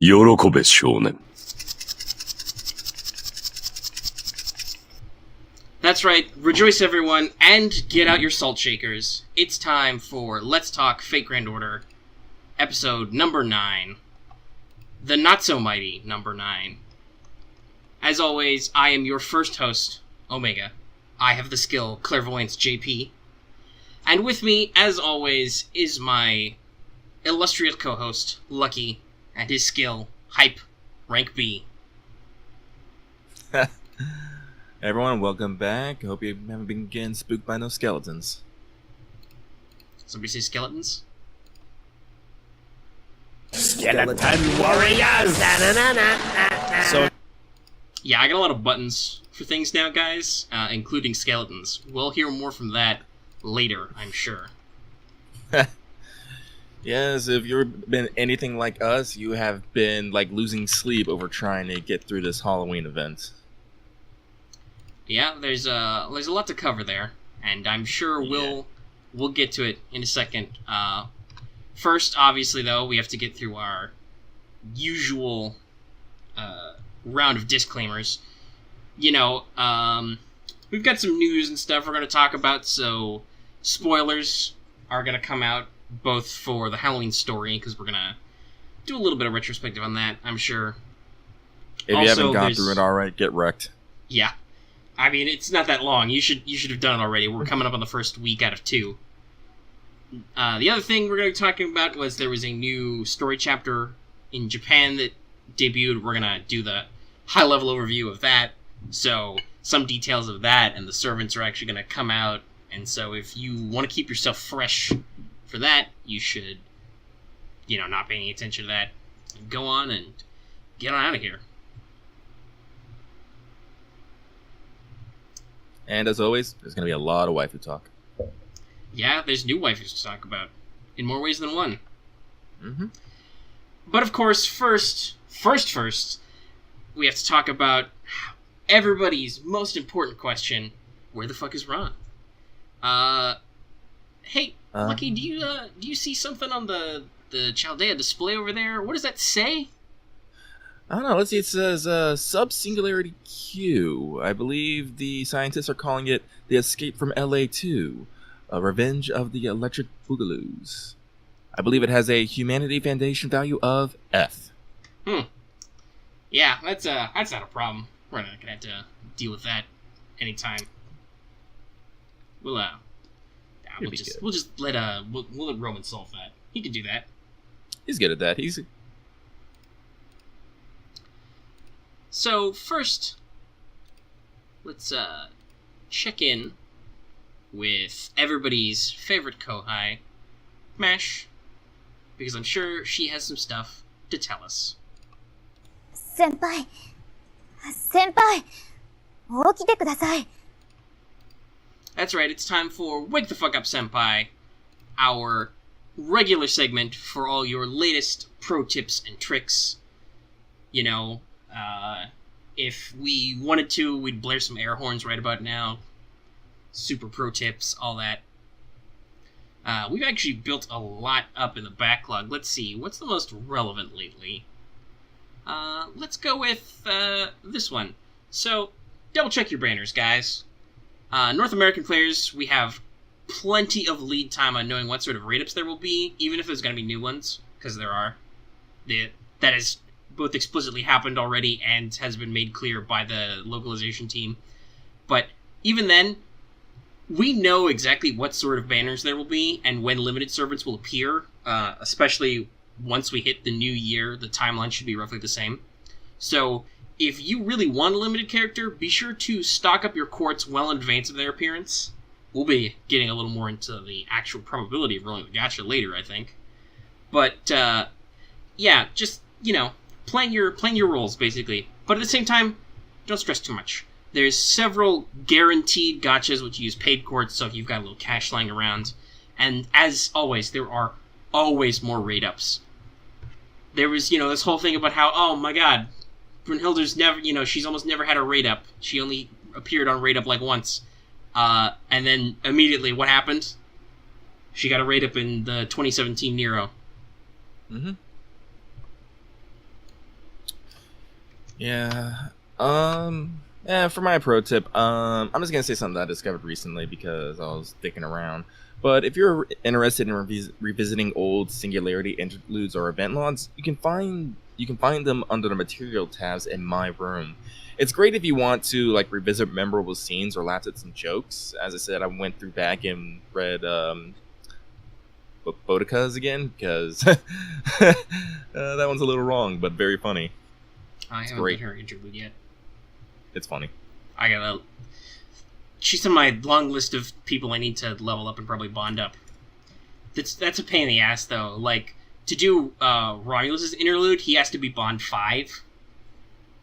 喜べ少年. That's right, rejoice everyone, and get out your salt shakers. It's time for Let's Talk Fate Grand Order, episode number 9. The not-so-mighty number 9. As always, I am your first host, Omega. I have the skill, Clairvoyance JP. And with me, as always, is my illustrious co-host, Lucky, and his skill, Hype, Rank B. Everyone, welcome back. I hope you haven't been getting spooked by no skeletons. Somebody say skeletons? Skeleton warriors! So, Yeah, I got a lot of buttons for things now, guys, including skeletons. We'll hear more from that later, I'm sure. yes, if you've been anything like us, you have been like losing sleep over trying to get through this Halloween event. Yeah, there's a lot to cover there, and I'm sure we'll get to it in a second. First, obviously, though, we have to get through our usual round of disclaimers. You know, we've got some news and stuff we're going to talk about, so spoilers are going to come out both for the Halloween story, because we're going to do a little bit of retrospective on that, I'm sure. If you haven't gone through it already, get wrecked. Yeah. I mean, it's not that long. You should have done it already. We're coming up on the first week out of 2. The other thing we're going to be talking about was there was a new story chapter in Japan that debuted. We're going to do the high-level overview of that. So, some details of that and the servants are actually going to come out. And so, if you want to keep yourself fresh for that, you should, not pay any attention to that. Go on and get on out of here. And as always, there's going to be a lot of waifu talk. Yeah, there's new waifus to talk about, in more ways than one. Mm-hmm. But of course, first, we have to talk about everybody's most important question: where the fuck is Ron? Hey, Lucky, do you see something on the Chaldea display over there? What does that say? I don't know. Let's see. It says sub-singularity Q. I believe the scientists are calling it the Escape from LA2, a Revenge of the Electric Boogaloos. I believe it has a Humanity Foundation value of F. Yeah, that's not a problem. We're not gonna have to deal with that anytime. We'll just let Roman solve that. He can do that. He's good at that. So, first, let's check in with everybody's favorite Kohai, Mash, because I'm sure she has some stuff to tell us. Senpai, 起きてください. That's right, it's time for Wake the Fuck Up Senpai, our regular segment for all your latest pro tips and tricks. If we wanted to, we'd blare some air horns right about now. Super pro tips, all that. We've actually built a lot up in the backlog. Let's see, what's the most relevant lately? Let's go with this one. So, double check your banners, guys. North American players, we have plenty of lead time on knowing what sort of rate-ups there will be, even if there's going to be new ones, because there are. That is both explicitly happened already and has been made clear by the localization team. But even then, we know exactly what sort of banners there will be and when limited servants will appear, especially once we hit the new year. The timeline should be roughly the same. So if you really want a limited character, be sure to stock up your courts well in advance of their appearance. We'll be getting a little more into the actual probability of rolling the gacha later, I think. But, yeah, just, playing your roles, basically. But at the same time, don't stress too much. There's several guaranteed gachas which use paid courts, so if you've got a little cash lying around. And as always, there are always more raid-ups. There was, this whole thing about how, oh my god, Brunhilde's never, she's almost never had a raid-up. She only appeared on raid-up like once. And then immediately, what happened? She got a raid-up in the 2017 Nero. Mm-hmm. Yeah. For my pro tip, I'm just gonna say something that I discovered recently because I was dicking around. But if you're interested in revisiting old Singularity interludes or event logs, you can find them under the material tabs in my room. It's great if you want to like revisit memorable scenes or laugh at some jokes. As I said, I went through back and read Bodika's again because that one's a little wrong, but very funny. I haven't read her interlude yet. It's funny. She's on my long list of people I need to level up and probably bond up. That's a pain in the ass, though. Like, to do Romulus's interlude, he has to be Bond 5.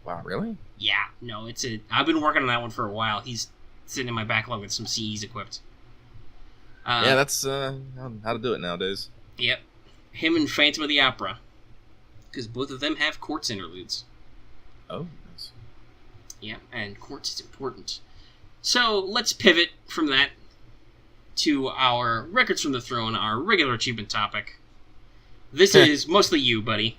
Wow, really? Yeah, no, I've been working on that one for a while. He's sitting in my backlog with some CEs equipped. Yeah, that's how to do it nowadays. Yep. Him and Phantom of the Opera. Because both of them have Quartz interludes. Oh, nice. Yeah, and Quartz is important. So, let's pivot from that to our Records from the Throne, our regular achievement topic. This is mostly you, buddy.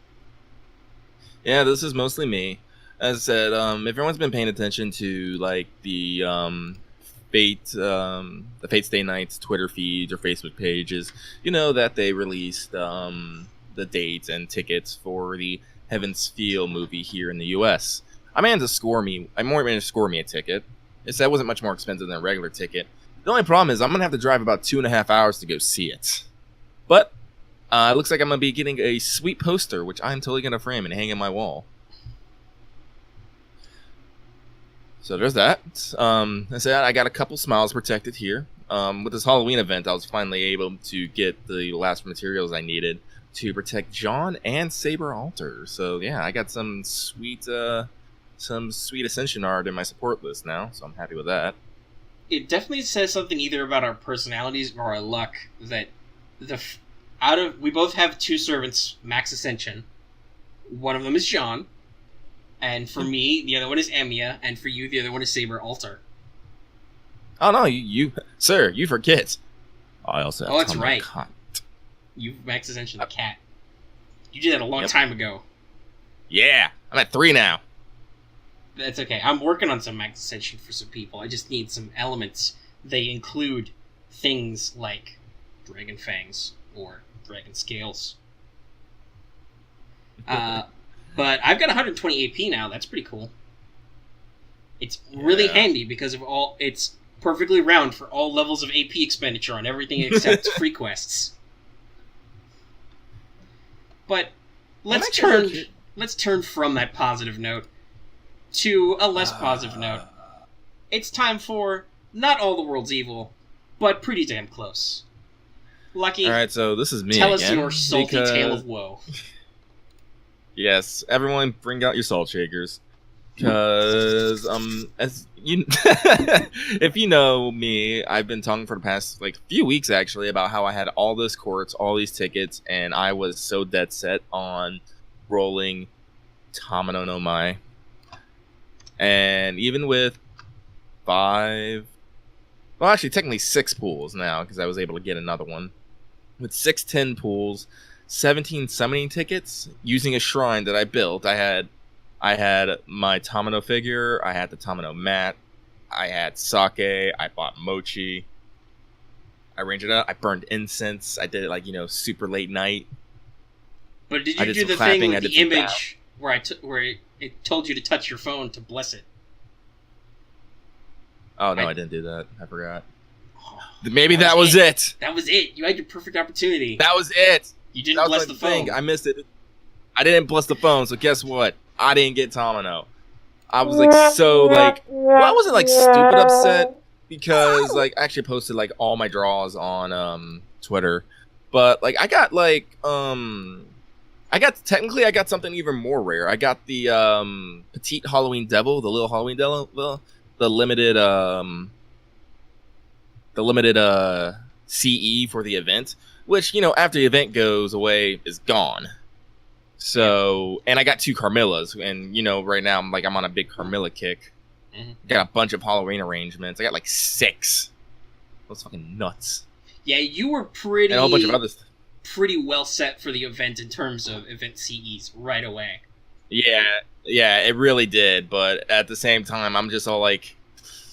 Yeah, this is mostly me. As I said, if everyone's been paying attention to like the Fate Stay Night's Twitter feeds or Facebook pages, you know that they released the dates and tickets for the Heaven's Feel movie here in the U.S. I managed to score me a ticket. That wasn't much more expensive than a regular ticket. The only problem is I'm gonna have to drive about 2.5 hours to go see it. But it looks like I'm gonna be getting a sweet poster, which I'm totally gonna frame and hang in my wall. So there's that. I said I got a couple smiles protected here. With this Halloween event, I was finally able to get the last materials I needed to protect John and Saber Alter. So yeah, I got some sweet Ascension art in my support list now, so I'm happy with that. It definitely says something either about our personalities or our luck that we both have 2 servants, max Ascension. One of them is John, and for me, the other one is Emiya, and for you, the other one is Saber Alter. Oh no, you sir, you forget. I also have that's right. You max Ascension the cat. You did that a long time ago. Yeah, I'm at 3 now. That's okay. I'm working on some max Ascension for some people. I just need some elements. They include things like Dragon Fangs or Dragon Scales. But I've got 120 AP now. That's pretty cool. It's really handy because of it's perfectly round for all levels of AP expenditure on everything except free quests. But let's turn from that positive note to a less positive note. It's time for not all the world's evil, but pretty damn close. Lucky. All right, so this is me. Tell again, us your salty tale of woe. Yes, everyone, bring out your salt shakers, because as you, if you know me, I've been talking for the past few weeks actually about how I had all this quartz, all these tickets, and I was so dead set on rolling Tamamo-no-mae. And even with 5, well, actually, technically 6 pools now, because I was able to get another one. With 10 pools, 17 summoning tickets, using a shrine that I built. I had my Tamano figure, I had the Tamano mat, I had sake, I bought mochi. I arranged it out, I burned incense, I did it super late night. But did you do the thing with the image where it told you to touch your phone to bless it? Oh, no, I didn't do that. I forgot. Maybe that was it. That was it. You had your perfect opportunity. That was it. You didn't bless the phone. I missed it. I didn't bless the phone, so guess what? I didn't get Tamano. I was I wasn't stupid upset because I actually posted all my draws on Twitter. But I got I got something even more rare. I got the petite Halloween devil, the little Halloween devil, the limited CE for the event, which after the event goes away is gone. So, and I got 2 Carmillas, and right now I'm on a big Carmilla kick. Mm-hmm. Got a bunch of Halloween arrangements. I got 6. That's fucking nuts. Yeah, you were pretty and a whole bunch of other stuff. Pretty well set for the event in terms of event CEs right away. Yeah, it really did. But at the same time, I'm just all like,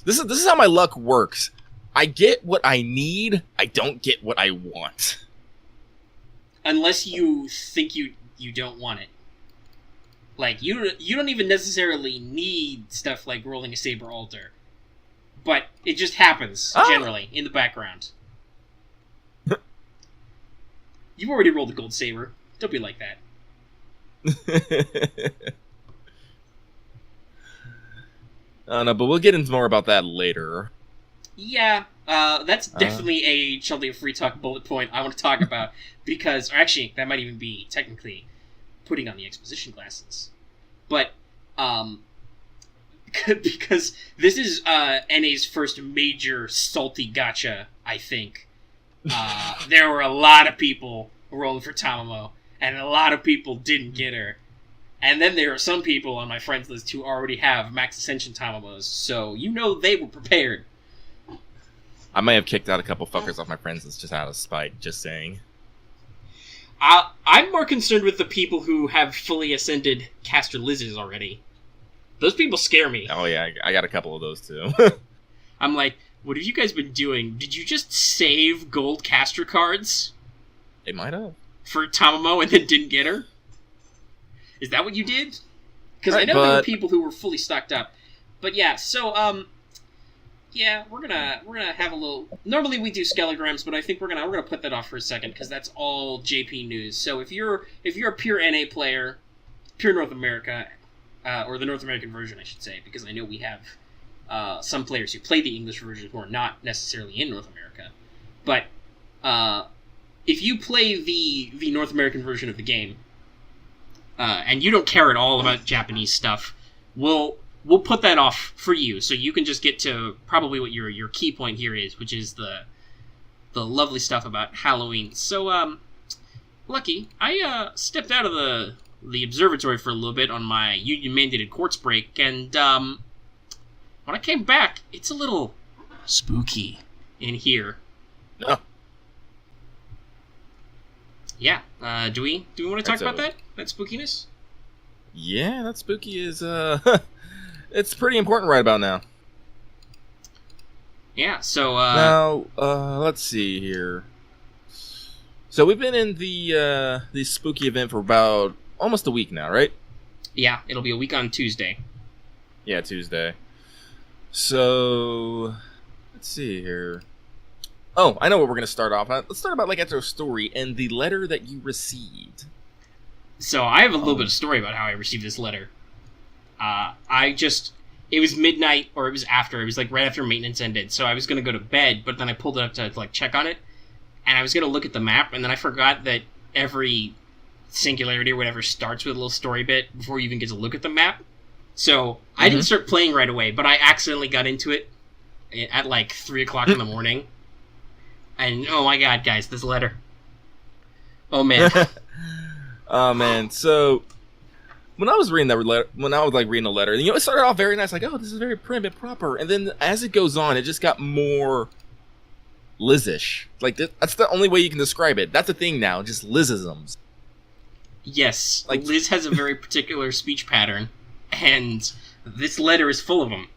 this is how my luck works. I get what I need. I don't get what I want. Unless you think you don't want it. Like, you don't even necessarily need stuff like rolling a saber altar. But it just happens, generally, in the background. You've already rolled a gold saber. Don't be like that. No, but we'll get into more about that later. Yeah, that's definitely a Chumley of Free Talk bullet point I want to talk about, because, or actually, that might even be, technically, putting on the exposition glasses. But, because this is, NA's first major salty gacha, I think. There were a lot of people rolling for Tamamo, and a lot of people didn't get her. And then there are some people on my friends list who already have Max Ascension Tamamos, so you know they were prepared. I may have kicked out a couple fuckers off my friends list just out of spite, just saying. I'm more concerned with the people who have fully ascended caster Lizzes already. Those people scare me. Oh yeah, I got a couple of those too. I'm like, what have you guys been doing? Did you just save gold caster cards? They might have. For Tamamo and then didn't get her? Is that what you did? Because I know there were people who were fully stocked up. But yeah, so, yeah, we're gonna have a little... Normally we do skelograms, but I think we're gonna put that off for a second, because that's all JP news. So if you're a pure NA player, pure North America, or the North American version, I should say, because I know we have some players who play the English version who are not necessarily in North America. But if you play the North American version of the game, and you don't care at all about Japanese stuff, we'll put that off for you, so you can just get to probably what your key point here is, which is the lovely stuff about Halloween. So, Lucky, I stepped out of the observatory for a little bit on my union-mandated quartz break, and when I came back, it's a little spooky in here. No. Yeah. Do we want to talk about that? That spookiness? Yeah, that spooky is it's pretty important right about now. Yeah, so now, let's see here. So we've been in the spooky event for about almost a week now, right? Yeah, it'll be a week on Tuesday. Yeah, Tuesday. So let's see here. Oh, I know what we're gonna start off. Let's start about our story and the letter that you received. So I have a little bit of story about how I received this letter. It was midnight, or it was right after maintenance ended, so I was going to go to bed, but then I pulled it up to check on it, and I was going to look at the map, and then I forgot that every singularity or whatever starts with a little story bit before you even get to look at the map. So I didn't start playing right away, but I accidentally got into it at 3 o'clock in the morning. And oh my god, guys, this letter. Oh man. Oh man, so when I was reading the letter, it started off very nice, oh, this is very prim and proper, and then as it goes on, it just got more Lizish. That's the only way you can describe it. That's a thing now, just Lizisms. Yes, Liz has a very particular speech pattern, and this letter is full of them.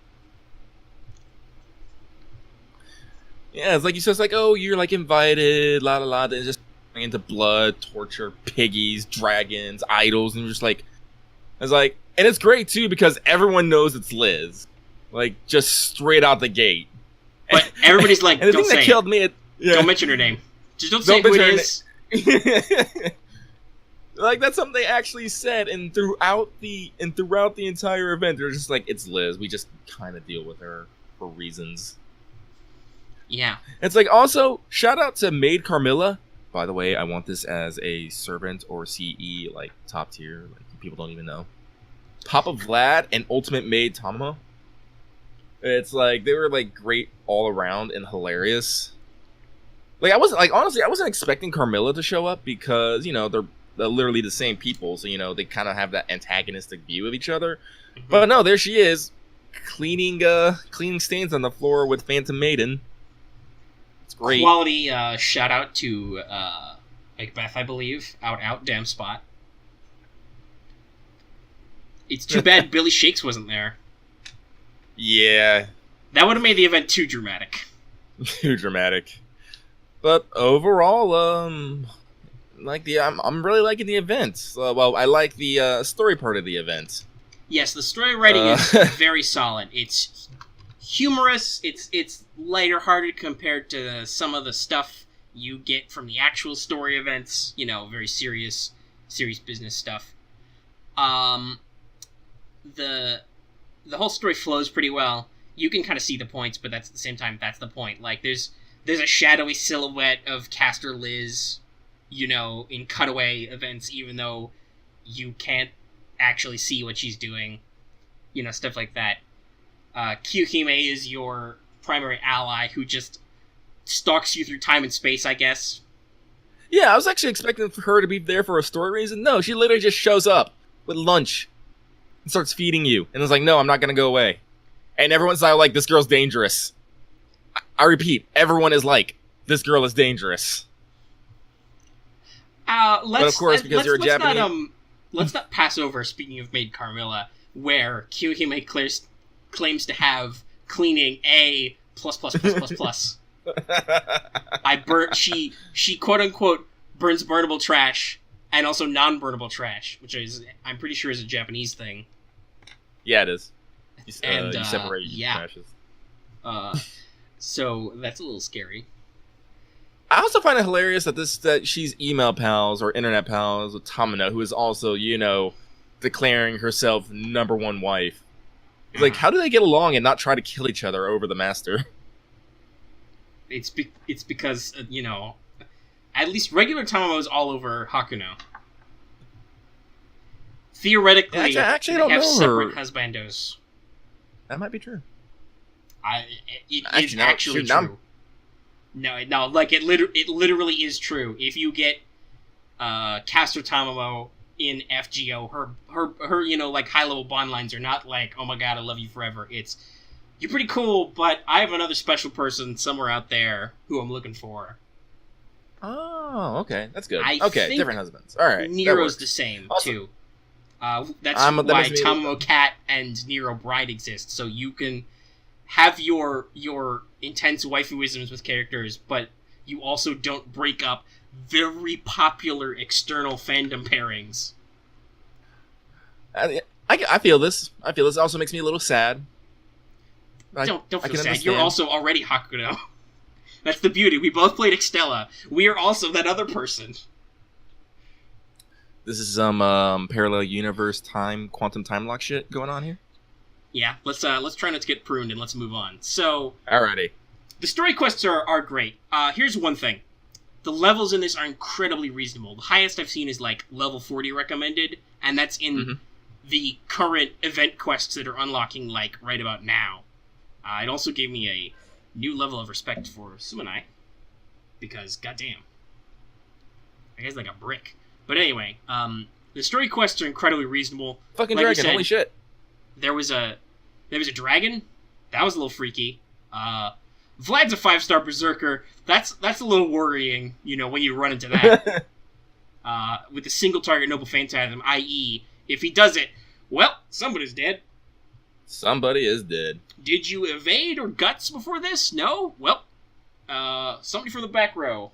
Yeah, it's you said, oh, you're invited, la la la, and just into blood, torture, piggies, dragons, idols, and you're just and it's great too because everyone knows it's Liz, just straight out the gate. But everybody's like, and the don't thing say that killed me, don't mention her name. Just don't say who it is. That's something they actually said, and throughout the entire event, they're just it's Liz. We just kind of deal with her for reasons. Yeah. It's also shout out to Maid Carmilla. By the way, I want this as a servant or CE, top tier. People don't even know. Papa Vlad and Ultimate Maid Tamamo. It's they were great all around and hilarious. Honestly, I wasn't expecting Carmilla to show up because they're literally the same people, so they kind of have that antagonistic view of each other. Mm-hmm. But no, there she is, cleaning stains on the floor with Phantom Maiden. It's great. Quality shout out to Macbeth, I believe. Out, damn spot. It's too bad Billy Shakes wasn't there. Yeah. That would have made the event too dramatic. Too dramatic. But overall, I'm really liking the event. Well, I like the story part of the event. Yes, the story writing is very solid. It's humorous. It's lighter-hearted compared to some of the stuff you get from the actual story events. You know, very serious business stuff. The whole story flows pretty well. You can kind of see the points, but that's at the same time that's the point. Like there's a shadowy silhouette of Caster Liz, you know, in cutaway events, even though you can't actually see what she's doing. You know, stuff like that. Kyuhime is your primary ally who just stalks you through time and space, I guess. Yeah, I was actually expecting for her to be there for a story reason. No, she literally just shows up with lunch and starts feeding you. And it's like, no, I'm not going to go away. And everyone's like, this girl's dangerous. I repeat, everyone is like, this girl is dangerous. But of course, because you're a Japanese... let's not pass over, speaking of Maid Carmilla, where Kyuhime claims to have cleaning A+++++. She quote-unquote burns burnable trash and also non-burnable trash, which I'm pretty sure is a Japanese thing. Yeah, it is. You And separate yeah. trashes. So that's a little scary. I also find it hilarious that she's email pals or internet pals with Tamamo, who is also, you know, declaring herself #1 wife. It's like, how do they get along and not try to kill each other over the master? It's because, you know, at least regular Tamamo is all over Hakuno. Theoretically, Yeah, actually, I they don't have know separate her. husbandos. That might be true. It Actually, is no, actually shoot, now true. No, like it literally is true. If you get Caster Tamamo in FGO, her you know, like high level bond lines are not like, oh my god, I love you forever. It's, you're pretty cool, but I have another special person somewhere out there who I'm looking for. Oh, okay, that's good. I Okay, think different husbands. All right, Nero's the same too. That's why Tamamo Cat and Nero Bride exist, so you can have your intense waifuisms with characters, but you also don't break up very popular external fandom pairings. I feel this. It also makes me a little sad. Don't feel sad. Understand. You're also already Hakuno. That's the beauty. We both played Extella. We are also that other person. This is some parallel universe quantum time lock shit going on here. Yeah, let's try not to get pruned and let's move on. So, alrighty. The story quests are great. Here's one thing. The levels in this are incredibly reasonable. The highest I've seen is like level 40 recommended, and that's in the current event quests that are unlocking like right about now. It also gave me a new level of respect for Sumanai, because goddamn, that guy's like a brick. But anyway, the story quests are incredibly reasonable. Fucking like dragon, said, holy shit. There was a dragon. That was a little freaky. Vlad's a 5-star berserker. That's a little worrying, you know, when you run into that. With a single target noble phantasm, i.e., if he does it, well, somebody's dead. Somebody is dead. Did you evade or guts before this? No? Well, somebody from the back row.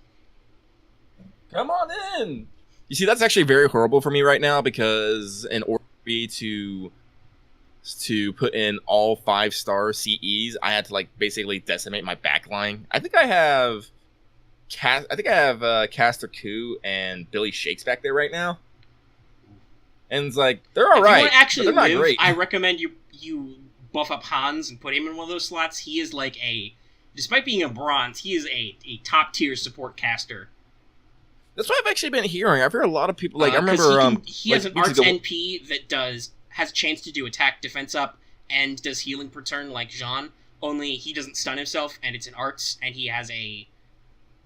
Come on in! You see, that's actually very horrible for me right now, because in order for me to put in all 5-star CEs, I had to like basically decimate my backline. I think I have Caster Ku and Billy Shakes back there right now, and it's like they're all right. If you want to actually they're not live, great. I recommend you buff up Hans and put him in one of those slots. He is like despite being a bronze, he is a top tier support caster. That's what I've actually been hearing. I've heard a lot of people like I remember he has an arts NP that has a chance to do attack defense up and does healing per turn like Jean, only he doesn't stun himself and it's an arts and he has a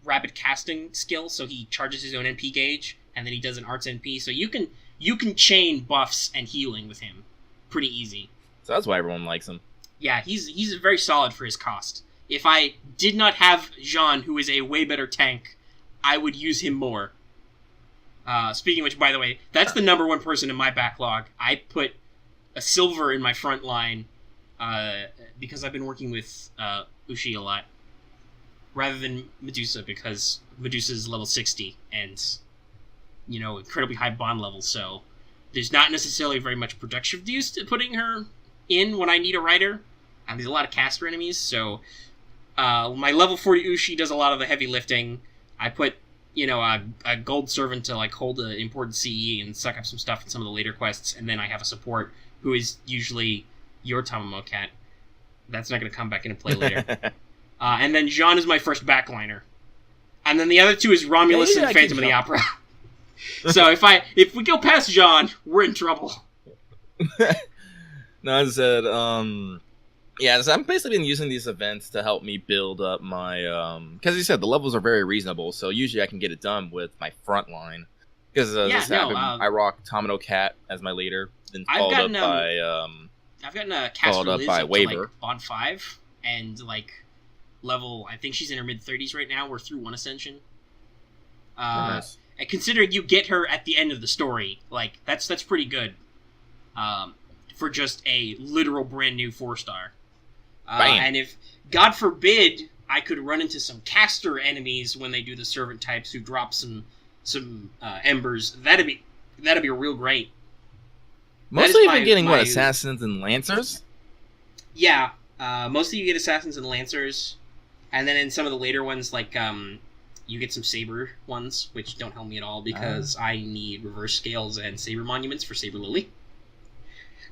rapid casting skill, so he charges his own NP gauge and then he does an arts NP, so you can chain buffs and healing with him pretty easy. So that's why everyone likes him. Yeah, he's very solid for his cost. If I did not have Jean, who is a way better tank, I would use him more. Speaking of which, by the way, that's the #1 person in my backlog. I put a silver in my front line because I've been working with Ushi a lot, rather than Medusa, because Medusa's level 60 and, you know, incredibly high bond level, so there's not necessarily very much production use to putting her in when I need a writer. And there's a lot of caster enemies, so my level 40 Ushi does a lot of the heavy lifting. I put, you know, a gold servant to, like, hold the important CE and suck up some stuff in some of the later quests, and then I have a support who is usually your Tamamo cat. That's not going to come back into play later. And then Jean is my first backliner. And then the other two is Romulus and Phantom of the Opera. So if we go past Jean, we're in trouble. No, as I said, yeah, so I'm basically been using these events to help me build up my, because as you said, the levels are very reasonable, so usually I can get it done with my front line. Because I rock Tamamo Cat as my leader, then followed up by, I've gotten a caster Liz by up Waver. to, like, Bond 5, and, like, level, I think she's in her mid-30s right now. We're through one ascension. Nice. And considering you get her at the end of the story, like, that's pretty good. For just a literal brand new 4-star. And if, God forbid, I could run into some caster enemies when they do the servant types who drop some embers, that'd be real great. Mostly you've been getting, assassins and lancers? Yeah, mostly you get assassins and lancers, and then in some of the later ones, like, you get some saber ones, which don't help me at all, because I need reverse scales and saber monuments for Saber Lily.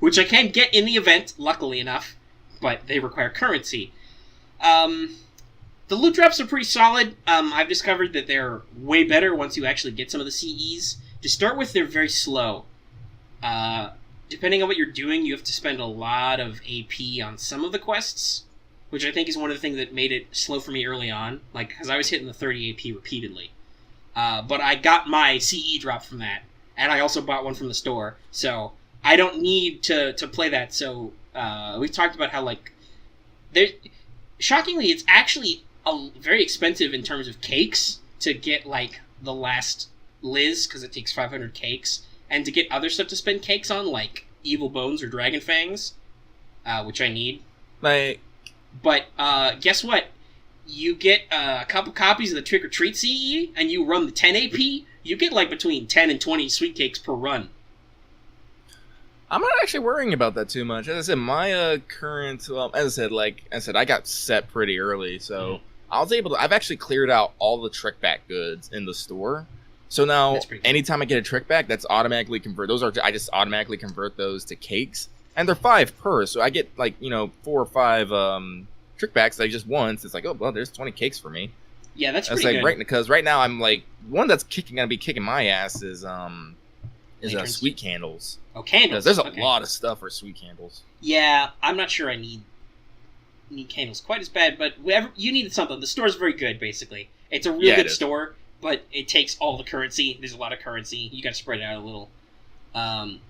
Which I can get in the event, luckily enough, but they require currency. The loot drops are pretty solid. I've discovered that they're way better once you actually get some of the CEs. To start with, they're very slow. Depending on what you're doing, you have to spend a lot of AP on some of the quests, which I think is one of the things that made it slow for me early on, like, because I was hitting the 30 AP repeatedly. But I got my CE drop from that, and I also bought one from the store, so I don't need to play that. So we've talked about how, like, shockingly, it's actually very expensive in terms of cakes to get, like, the last Liz, because it takes 500 cakes, and to get other stuff to spend cakes on, like Evil Bones or Dragon Fangs, which I need. Like, but guess what? You get a couple copies of the Trick or Treat CE, and you run the 10 AP. You get, like, between 10 and 20 sweet cakes per run. I'm not actually worrying about that too much. As I said, my current, as I said, I got set pretty early, so I was able to. I've actually cleared out all the trick back goods in the store. So now, anytime I get a trick back, that's automatically convert. I just automatically convert those to cakes, and they're 5 per. So I get, like, 4 or 5 trick backs that I just once. It's like, oh well, there's 20 cakes for me. Yeah, that's pretty good. Right, because right now I'm like, one that's gonna be kicking my ass is sweet candles. Oh, candles. Because there's a lot of stuff for sweet candles. Yeah, I'm not sure I need candles quite as bad, but whatever you needed something. The store's very good, basically. It's a real good store, but it takes all the currency. There's a lot of currency. You got to spread it out a little. I'm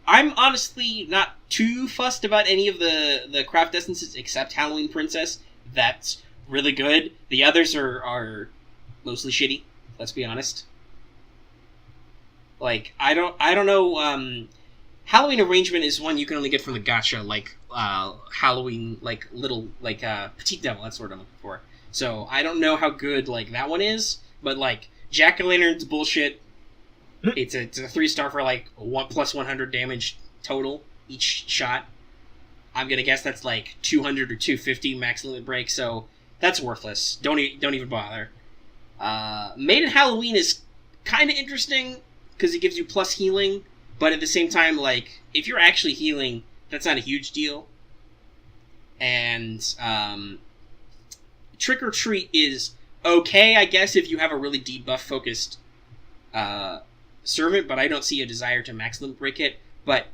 honestly not too fussed about any of the craft essences except Halloween Princess. That's really good. The others are mostly shitty. Let's be honest. Like, I don't know. Halloween Arrangement is one you can only get from the gacha, like Halloween, like little, like Petite Devil. That's what I'm looking for. So I don't know how good, like, that one is, but, like, Jack-o'-lantern's bullshit. It's a 3-star for, like, 1 plus 100 damage total each shot. I'm gonna guess that's like 200 or 250 max limit break, so that's worthless. Don't even bother. Maiden Halloween is kind of interesting because it gives you plus healing, but at the same time, like, if you're actually healing, that's not a huge deal. And Trick or Treat is okay, I guess, if you have a really debuff focused servant, but I don't see a desire to max limit break it. But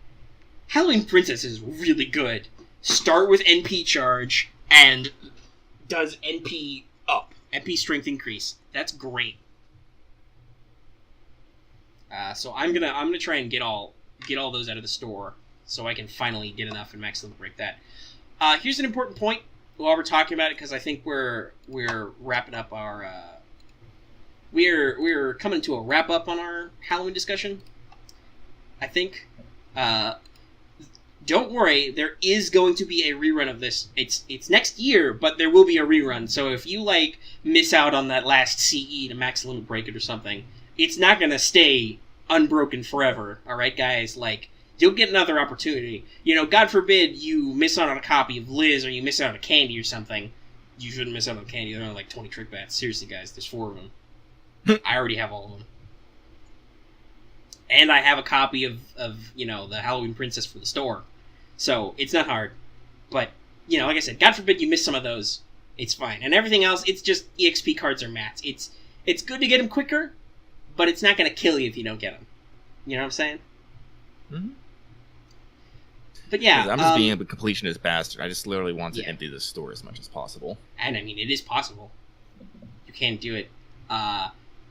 Halloween Princess is really good. Start with NP charge and does NP up, NP strength increase. That's great. So I'm gonna try and get all those out of the store so I can finally get enough and max limit break that. Here's an important point while we're talking about it, because I think we're wrapping up our we're coming to a wrap up on our Halloween discussion. I think Don't worry, there is going to be a rerun of this. It's next year, but there will be a rerun. So if you like miss out on that last CE to Max Limit Break It or something, it's not gonna stay unbroken forever. All right, guys, like you'll get another opportunity. You know, God forbid you miss out on a copy of Liz or you miss out on a candy or something. You shouldn't miss out on candy. There are like 20 trick bats. Seriously, guys, there's 4 of them. I already have all of them. And I have a copy of you know, the Halloween Princess for the store. So, it's not hard. But, you know, like I said, God forbid you miss some of those. It's fine. And everything else, it's just EXP cards or mats. It's good to get them quicker, but it's not going to kill you if you don't get them. You know what I'm saying? Mm-hmm. But yeah. I'm just being a completionist bastard. I just literally want to empty the store as much as possible. And I mean, it is possible. You can do it.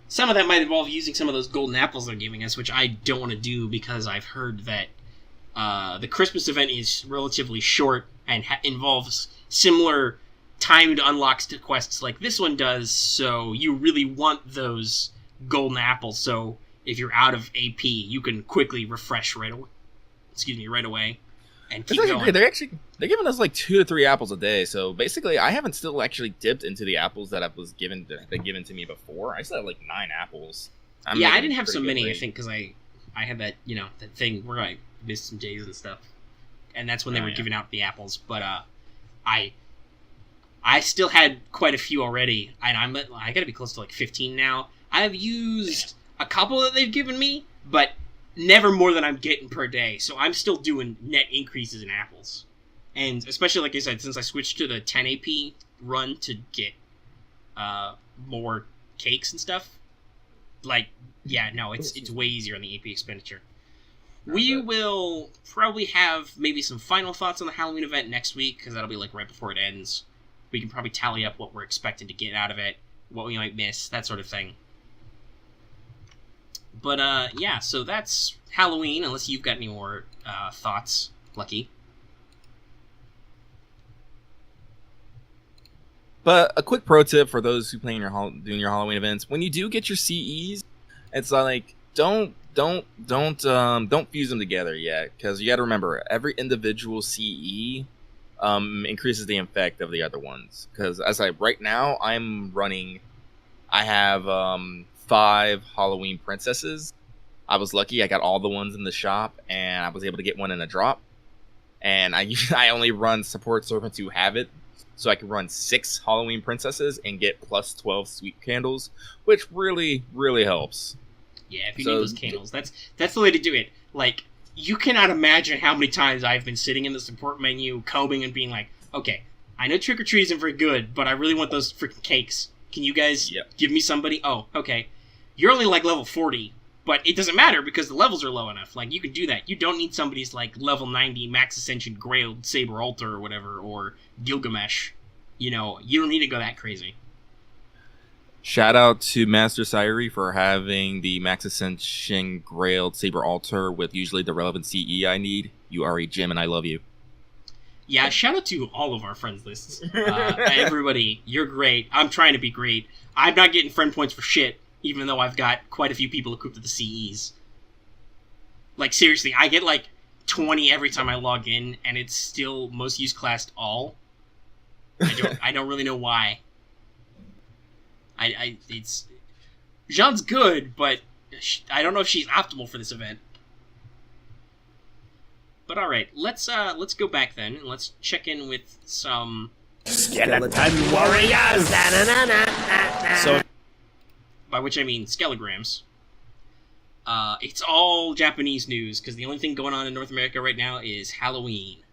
Some of that might involve using some of those golden apples they're giving us, which I don't want to do because I've heard that the Christmas event is relatively short and involves similar timed unlocks to quests like this one does, so you really want those golden apples, so if you're out of AP, you can quickly refresh right away, and keep going. They're giving us like 2 to 3 apples a day, so basically I haven't still actually dipped into the apples that have been given to me before. I still have like 9 apples. I didn't have so many, I think, because I had that, you know, that thing where I missed some days and stuff, and that's when they were giving out the apples. But I still had quite a few already, and I gotta be close to like 15 now. I've used a couple that they've given me, but never more than I'm getting per day. So I'm still doing net increases in apples, and especially like I said, since I switched to the 10 AP run to get more cakes and stuff. Like, yeah, no, it's way easier on the AP expenditure. We will probably have maybe some final thoughts on the Halloween event next week, because that'll be like right before it ends. We can probably tally up what we're expecting to get out of it, what we might miss, that sort of thing. But, yeah, so that's Halloween, unless you've got any more thoughts, Lucky. But a quick pro tip for those who doing your Halloween events: when you do get your CEs, it's like don't fuse them together yet, because you got to remember every individual CE increases the effect of the other ones. Because right now I have 5 Halloween princesses. I was lucky; I got all the ones in the shop, and I was able to get one in a drop. And I only run support servants who have it, so I can run 6 Halloween princesses and get plus 12 sweet candles, which really, really helps. Yeah, if you need those candles, that's the way to do it. Like, you cannot imagine how many times I've been sitting in the support menu, combing and being like, okay, I know trick or treat isn't very good, but I really want those freaking cakes. Can you guys give me somebody? Oh, okay. You're only like level 40, but it doesn't matter because the levels are low enough. Like, you can do that. You don't need somebody's like level 90 max ascension Grailed Saber Altar or whatever, or Gilgamesh. You know, you don't need to go that crazy. Shout out to Master Sairi for having the Max Ascension Grailed Saber Altar with usually the relevant CE I need. You are a gem and I love you. Yeah, shout out to all of our friends lists. Everybody, you're great. I'm trying to be great. I'm not getting friend points for shit, even though I've got quite a few people equipped with the CEs. Like, seriously, I get like 20 every time I log in, and it's still most used classed all. I don't really know why. It's Jean's good, but I don't know if she's optimal for this event. But all right, let's go back then and let's check in with some Skeleton Warriors. So, by which I mean skelograms. It's all Japanese news because the only thing going on in North America right now is Halloween.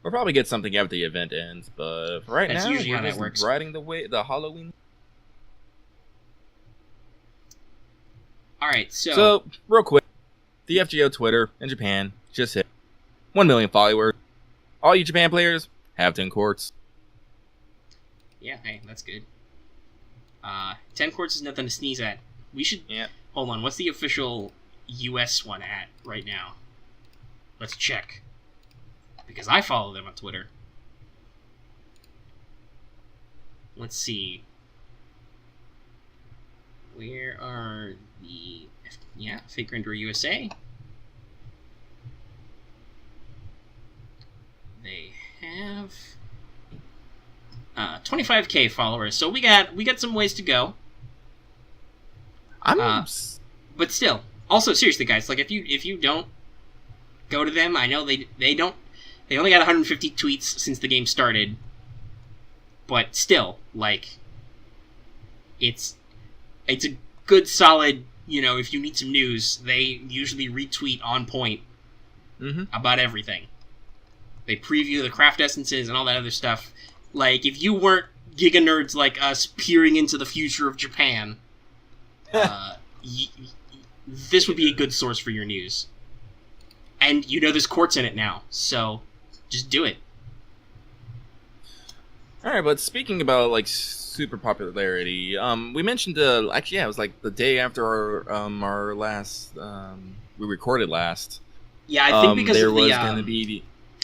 We'll probably get something after the event ends, but right That's now usually we're how that just works. riding the Halloween. All right, so real quick, the FGO Twitter in Japan just hit 1 million followers. All you Japan players have 10 quartz. Yeah, hey, that's good. 10 quartz is nothing to sneeze at. We should... Yeah. Hold on, what's the official US one at right now? Let's check. Because I follow them on Twitter. Let's see. Where are the... Yeah, Fake Render USA. have 25K followers, so we got some ways to go. But still, also seriously, guys, like if you don't go to them, I know they only got 150 tweets since the game started, but still, like, it's a good solid. If you need some news, they usually retweet on point about everything. They preview the craft essences and all that other stuff. Like, if you weren't giga nerds like us peering into the future of Japan, this would be a good source for your news. And there's courts in it now, so just do it. Alright, but speaking about, like, super popularity, we mentioned, actually, yeah, it was like the day after our last, we recorded last. Yeah, I think because there of was going to be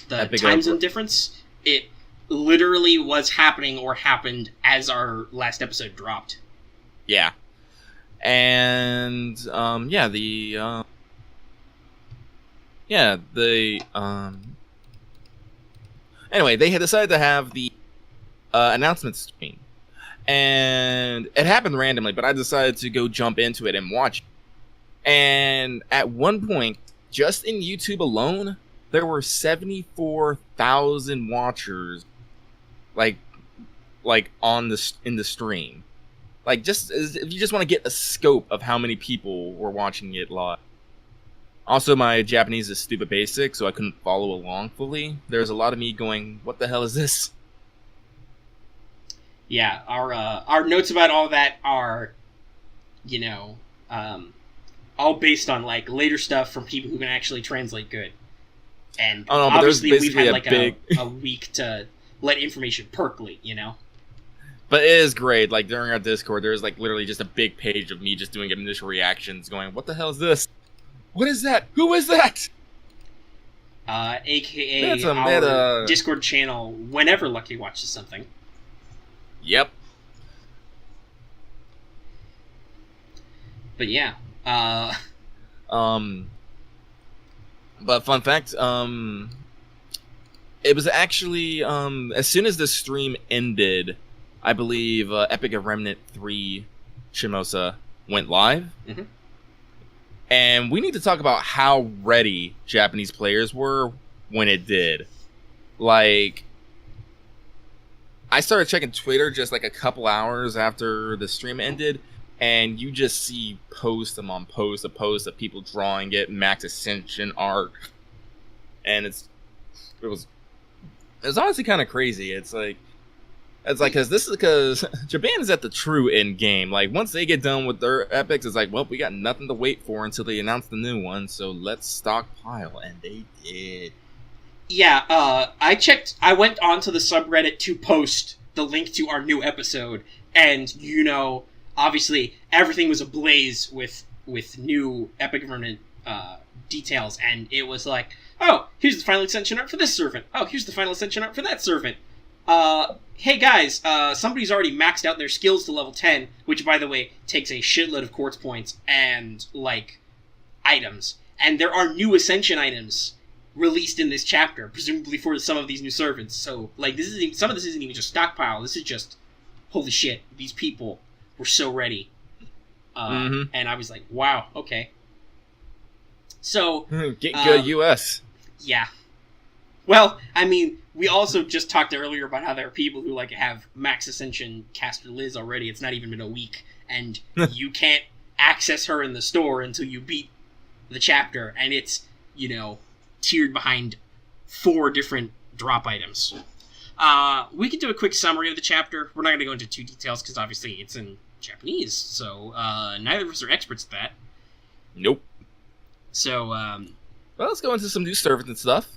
the time zone difference, it literally was happening or happened as our last episode dropped. Yeah. And, anyway, they had decided to have the announcement stream. And it happened randomly, but I decided to go jump into it and watch. And at one point, just in YouTube alone, there were 74,000 watchers, like in the stream. Like, just if you just want to get a scope of how many people were watching it live. Also, my Japanese is stupid basic, so I couldn't follow along fully. There's a lot of me going, "What the hell is this?" Yeah, our notes about all that are, all based on like later stuff from people who can actually translate good. And obviously we've had like a week to let information percolate, But it is great. Like, during our Discord, there's like literally just a big page of me just doing initial reactions, going, "What the hell is this? What is that? Who is that?" AKA our Discord channel whenever Lucky watches something. Yep. But yeah. But fun fact, it was actually, as soon as the stream ended, I believe Epic of Remnant 3 Shimosa went live. Mm-hmm. And we need to talk about how ready Japanese players were when it did. Like, I started checking Twitter just like a couple hours after the stream ended, and you just see post upon post of people drawing it, Max Ascension art, and it was honestly kind of crazy. It's like because Japan is at the true end game. Like, once they get done with their epics, it's like, well, we got nothing to wait for until they announce the new one, so let's stockpile, and they did. Yeah, I went onto the subreddit to post the link to our new episode, and, obviously, everything was ablaze with new Epic of Remnant details, and it was like, oh, here's the final extension art for this servant. Oh, here's the final extension art for that servant. Hey guys, somebody's already maxed out their skills to level 10, which, by the way, takes a shitload of quartz points and, like, items. And there are new ascension items released in this chapter, presumably for some of these new servants. So, like, some of this isn't even just stockpile. This is just, holy shit, these people were so ready. And I was like, wow, okay. So, get good, US. Yeah. Well, I mean, we also just talked earlier about how there are people who, like, have Max Ascension Caster Liz already. It's not even been a week, and you can't access her in the store until you beat the chapter, and it's, tiered behind 4 different drop items. We can do a quick summary of the chapter. We're not going to go into too details, because obviously it's in Japanese, so neither of us are experts at that. Nope. So, well, let's go into some new servants and stuff.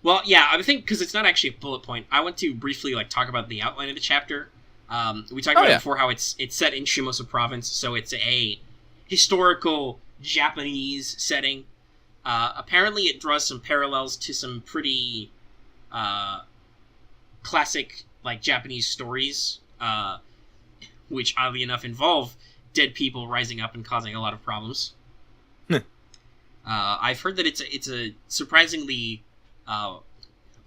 Well, yeah, I think, because it's not actually a bullet point, I want to briefly, talk about the outline of the chapter. We talked about it before, how it's set in Shimosa Province, so it's a historical Japanese setting. Apparently it draws some parallels to some pretty classic, Japanese stories, which, oddly enough, involve dead people rising up and causing a lot of problems. I've heard that it's a surprisingly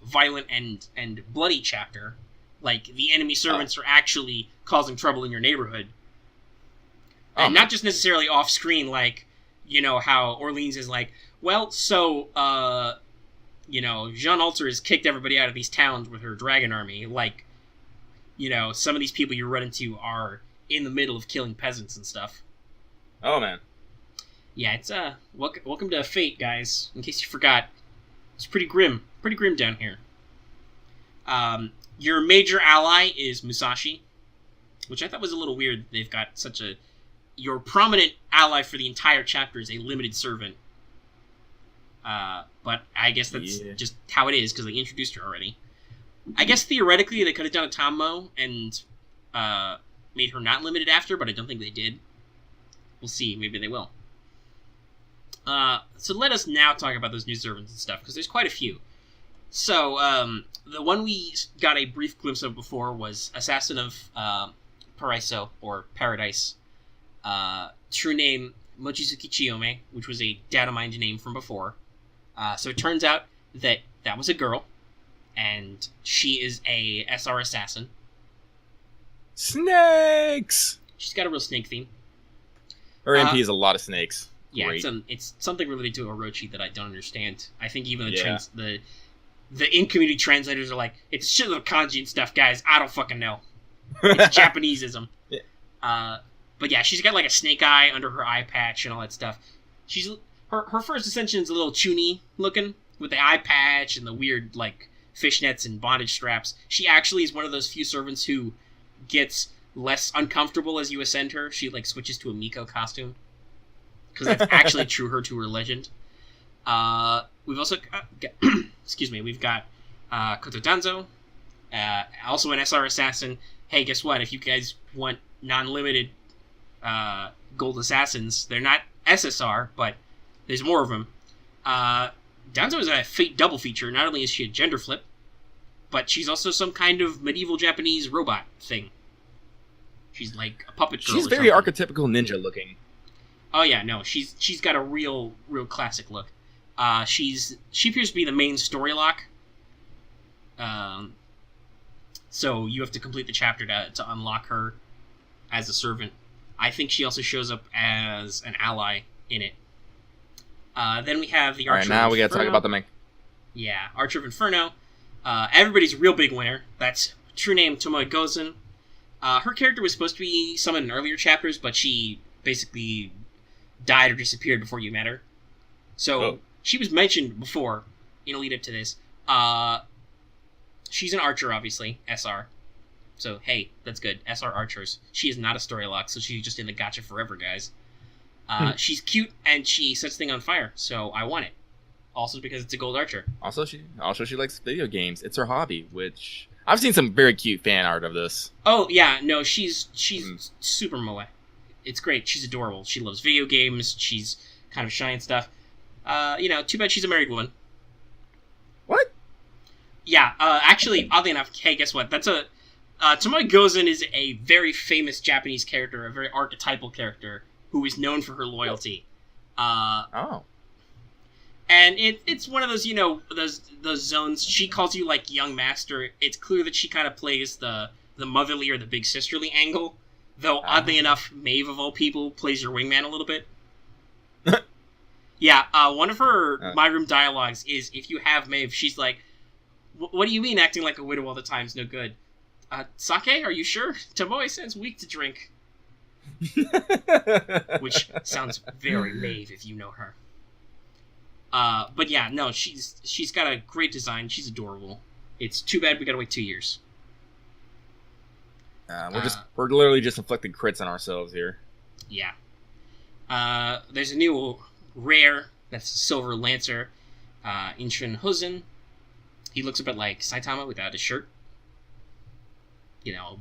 violent and bloody chapter. Like, the enemy servants are actually causing trouble in your neighborhood. And not just necessarily off-screen, like, you know, how Orleans is like, well, so, you know, Jeanne Alter has kicked everybody out of these towns with her dragon army. Like, you know, some of these people you run into are in the middle of killing peasants and stuff. Oh, man. Yeah, it's, welcome to Fate, guys. In case you forgot. It's pretty grim. Pretty grim down here. Your major ally is Musashi, which I thought was a little weird. They've got such a... Your prominent ally for the entire chapter is a limited servant. But I guess that's just how it is, because they introduced her already. I guess theoretically they could have done a Tamamo and made her not limited after, but I don't think they did. We'll see. Maybe they will. So let us now talk about those new servants and stuff, because there's quite a few. So, the one we got a brief glimpse of before was Assassin of Paraiso, or Paradise. True name, Mochizuki Chiyome, which was a data mined name from before. So it turns out that that was a girl, and she is a SR assassin. Snakes! She's got a real snake theme. Her MP is a lot of snakes. Yeah, Great. it's something related to Orochi that I don't understand. I think even the in-community translators are like, it's a shitload of kanji and stuff, guys. I don't fucking know. It's Japaneseism. Yeah. But yeah, she's got like a snake eye under her eye patch and all that stuff. Her first ascension is a little chuny looking, with the eye patch and the weird like fishnets and bondage straps. She actually is one of those few servants who gets less uncomfortable as you ascend her. She like switches to a Miko costume, because that's actually true to her legend. We've also we've got Koto Danzo, also an SR assassin. Hey, guess what? If you guys want non-limited gold assassins, they're not SSR, but there's more of them. Danzo is a Fate double feature. Not only is she a gender flip, but she's also some kind of medieval Japanese robot thing. She's like a puppet girl. She's very archetypical ninja looking. Oh yeah, no, she's got a real classic look. She appears to be the main story lock. So you have to complete the chapter to unlock her as a servant. I think she also shows up as an ally in it. Then we have the Archer of Inferno. Alright, now we gotta talk about the main... Yeah, Archer of Inferno. Everybody's real big winner. That's true name Tomoe Gozen. Her character was supposed to be summoned in earlier chapters, but she basically died or disappeared before you met her. So she was mentioned before in a lead up to this. She's an archer, obviously, SR. So hey, that's good. SR archers. She is not a story lock, so she's just in the gacha forever, guys. She's cute and she sets things on fire, so I want it. Also because it's a gold archer. Also she likes video games. It's her hobby, which I've seen some very cute fan art of this. Oh yeah, no, she's super moe. It's great. She's adorable. She loves video games. She's kind of shy and stuff. Too bad she's a married woman. What? Yeah, actually, oddly enough, hey, guess what? That's Tomoe Gozen is a very famous Japanese character, a very archetypal character, who is known for her loyalty. And it's one of those, those zones. She calls you, like, young master. It's clear that she kind of plays the motherly or the big sisterly angle. Though, oddly enough, Maeve, of all people, plays your wingman a little bit. Yeah, one of her My Room dialogues is, if you have Maeve, she's like, what do you mean acting like a widow all the time is no good? Sake, are you sure? Tomoe sounds weak to drink. Which sounds very Maeve if you know her. But yeah, no, she's got a great design. She's adorable. It's too bad we gotta wait 2 years. We're literally just inflicting crits on ourselves here. Yeah. There's a new rare that's Silver Lancer, Inshun Hosen. He looks a bit like Saitama without a shirt.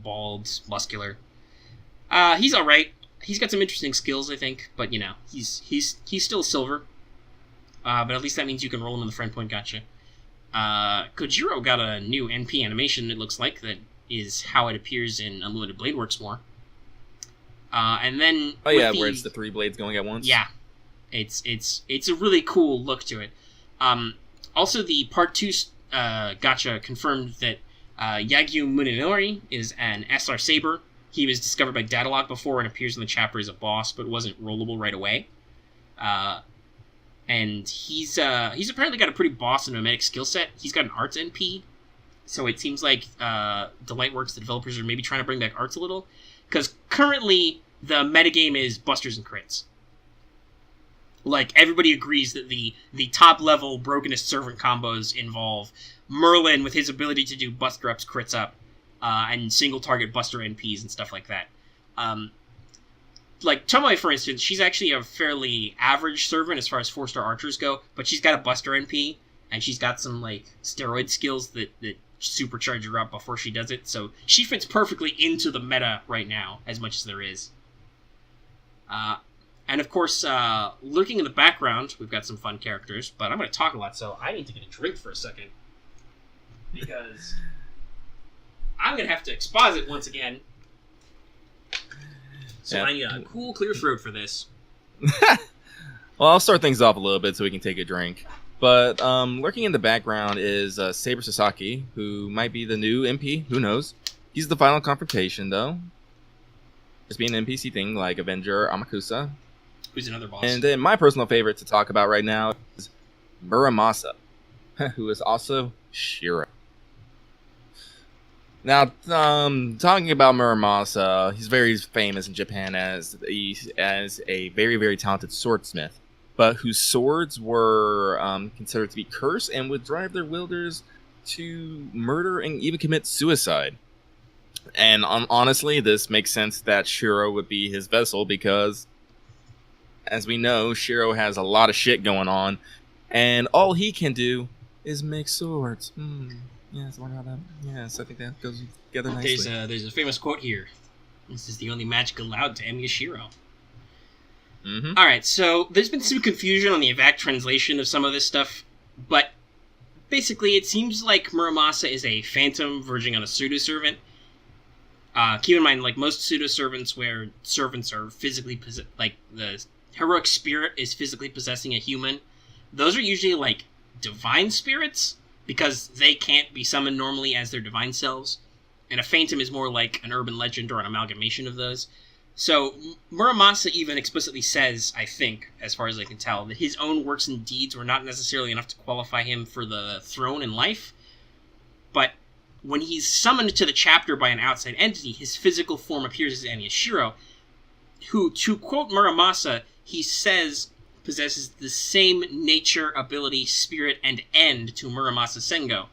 Bald, muscular. He's all right. He's got some interesting skills, I think, but he's still silver. But at least that means you can roll him in the friend point gacha. Kojiro got a new NP animation. It looks like that is how it appears in Unlimited Blade Works more. And then where it's the 3 blades going at once. Yeah, it's a really cool look to it. Also, the Part 2 gacha confirmed that Yagyu Munenori is an SR Saber. He was discovered by Datalog before and appears in the chapter as a boss, but wasn't rollable right away. And he's apparently got a pretty boss and mimetic skill set. He's got an arts NP, so it seems like Delightworks, the developers, are maybe trying to bring back arts a little. Because currently, the metagame is busters and crits. Like, everybody agrees that the top-level Brokenist Servant combos involve Merlin with his ability to do buster ups, crits up, and single-target buster NPs and stuff like that. Like, Tomoe, for instance, she's actually a fairly average servant as far as 4-star archers go, but she's got a buster NP, and she's got some, like, steroid skills that supercharge her up before she does it, so she fits perfectly into the meta right now, as much as there is. And of course, lurking in the background, we've got some fun characters, but I'm going to talk a lot, so I need to get a drink for a second. Because I'm going to have to exposit once again. So I need a cool, clear throat for this. Well, I'll start things off a little bit so we can take a drink. But lurking in the background is Saber Sasaki, who might be the new MP. Who knows? He's the final confrontation, though. Just being an NPC thing like Avenger Amakusa. Who's another boss. And then my personal favorite to talk about right now is Muramasa, who is also Shiro. Now, talking about Muramasa, he's very famous in Japan as a very, very talented swordsmith, but whose swords were considered to be cursed and would drive their wielders to murder and even commit suicide. And honestly, this makes sense that Shiro would be his vessel because, as we know, Shiro has a lot of shit going on, and all he can do is make swords. Yes, yes, I think that goes together nicely. There's a famous quote here. This is the only magic allowed to Emiya Shiro. Mm-hmm. Alright, so there's been some confusion on the exact translation of some of this stuff, but basically it seems like Muramasa is a phantom verging on a pseudo-servant. Keep in mind, like most pseudo-servants where servants are physically like the heroic spirit is physically possessing a human, those are usually like divine spirits, because they can't be summoned normally as their divine selves, and a phantom is more like an urban legend or an amalgamation of those. So Muramasa even explicitly says, I think, as far as I can tell, that his own works and deeds were not necessarily enough to qualify him for the throne in life, but when he's summoned to the chapter by an outside entity, his physical form appears as Emiya Shiro, who, to quote Muramasa, he says possesses the same nature, ability, spirit, and end to Muramasa Sengo.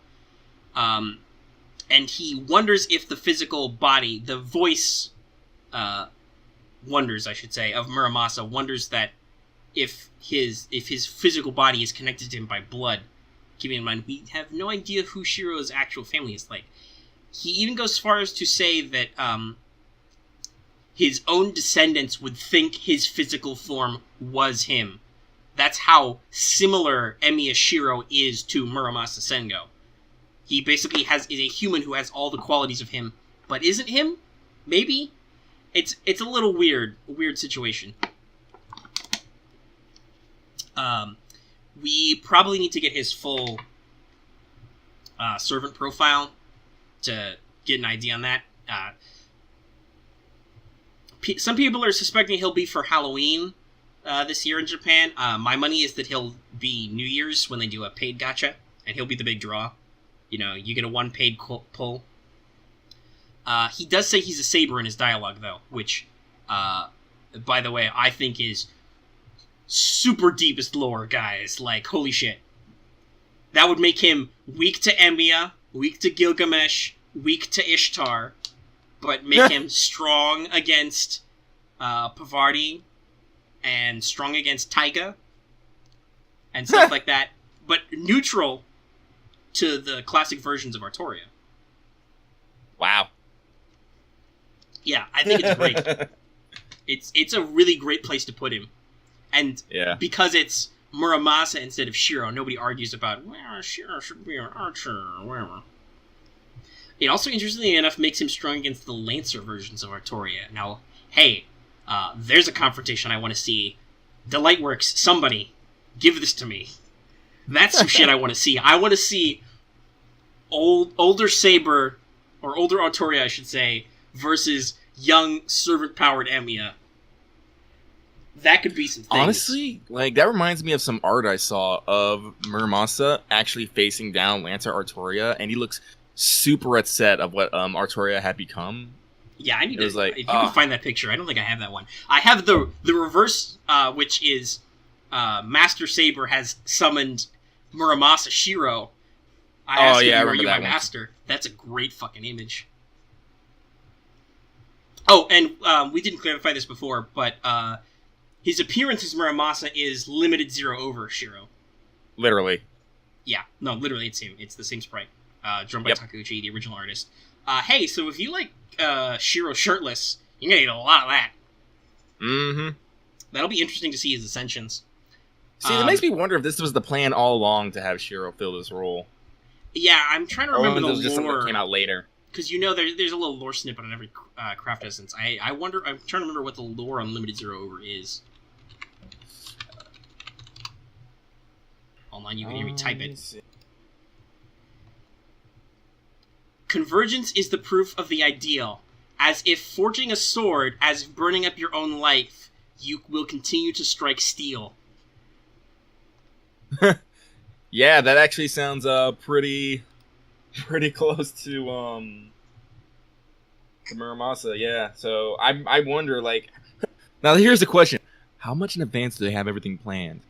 And he wonders if the physical body, the voice wonders, I should say, of Muramasa, wonders that if his physical body is connected to him by blood. Keeping in mind, we have no idea who Shiro's actual family is like. He even goes as far as to say that his own descendants would think his physical form was him. That's how similar Emiya Shiro is to Muramasa Sengo. He basically is a human who has all the qualities of him, but isn't him? Maybe? It's a little weird situation. We probably need to get his full servant profile to get an idea on that. Some people are suspecting he'll be for Halloween this year in Japan. My money is that he'll be New Year's when they do a paid gacha, and he'll be the big draw. You know, you get a one paid pull. He does say he's a saber in his dialogue, though, which, by the way, I think is super deepest lore, guys. Like, holy shit. That would make him weak to Emiya, weak to Gilgamesh, weak to Ishtar, but make him strong against Pavarti, and strong against Taiga, and stuff like that, but neutral to the classic versions of Artoria. Wow. Yeah, I think it's great. It's a really great place to put him. And because it's Muramasa instead of Shiro, nobody argues about, well, Shiro should be an archer, or whatever. It also, interestingly enough, makes him strong against the Lancer versions of Artoria. Now, hey, there's a confrontation I want to see. Delightworks, somebody, give this to me. That's some shit I want to see. I want to see older Saber, or older Artoria, I should say, versus young servant-powered Emiya. That could be some things. Honestly, like, that reminds me of some art I saw of Muramasa actually facing down Lancer Artoria, and he looks super upset of what Artoria had become. Yeah, I need to. Like, if you can find that picture, I don't think I have that one. I have the reverse, which is Master Saber has summoned Muramasa Shiro. I asked him, "Are you my master?" That's a great fucking image. Oh, and we didn't clarify this before, but his appearance as Muramasa is limited 0 over Shiro. Literally. Yeah, no, literally, it's him. It's the same sprite. Drawn by Takeuchi, the original artist. Hey, so if you like Shiro shirtless, you're gonna get a lot of that. Mm-hmm. That'll be interesting to see his ascensions. See, it makes me wonder if this was the plan all along to have Shiro fill this role. Yeah, I'm trying to remember the lore. Just something that came out later. Because there's a little lore snippet on every craft essence. I wonder. I'm trying to remember what the lore on Limited 0 over is. Online, you can hear me type it. Convergence is the proof of the ideal. As if forging a sword, as if burning up your own life, you will continue to strike steel. Yeah, that actually sounds pretty close to Muramasa. Yeah, so I wonder, like, now here's the question: how much in advance do they have everything planned?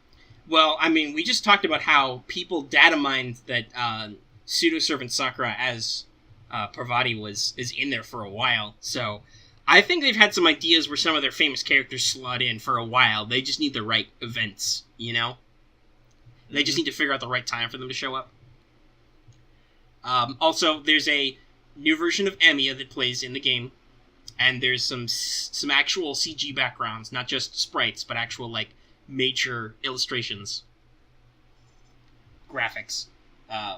Well, I mean, we just talked about how people data mined that pseudo-servant Sakura as Parvati is in there for a while, so I think they've had some ideas where some of their famous characters slot in for a while. They just need the right events, you know? They just need to figure out the right time for them to show up. Also, there's a new version of Emiya that plays in the game, and there's some actual CG backgrounds, not just sprites, but actual, like, major illustrations, graphics,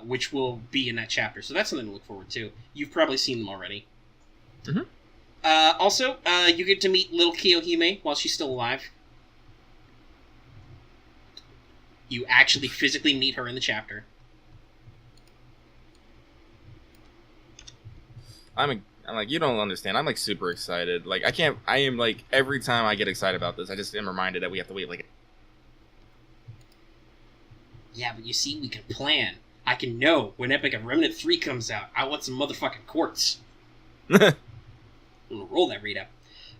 which will be in that chapter. So that's something to look forward to. You've probably seen them already. Mm-hmm. Also, you get to meet little Kiyohime while she's still alive. You actually physically meet her in the chapter. I'm like, you don't understand. I'm like super excited. Like, I am like, every time I get excited about this, I just am reminded that we have to wait like. Yeah, but you see, we can plan. I can know when Epic of Remnant 3 comes out. I want some motherfucking quartz. I'm gonna roll that read up.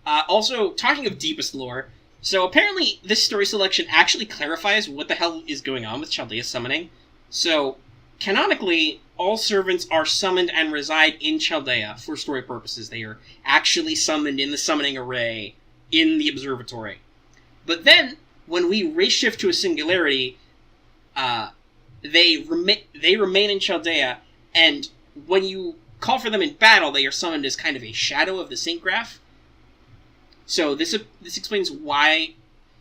Also, talking of deepest lore, so apparently this story selection actually clarifies what the hell is going on with Chaldea summoning. So, canonically, all servants are summoned and reside in Chaldea for story purposes. They are actually summoned in the summoning array in the observatory. But then, when we race shift to a singularity, they remain in Chaldea, and when you call for them in battle, they are summoned as kind of a shadow of the Saint Graph. So this explains why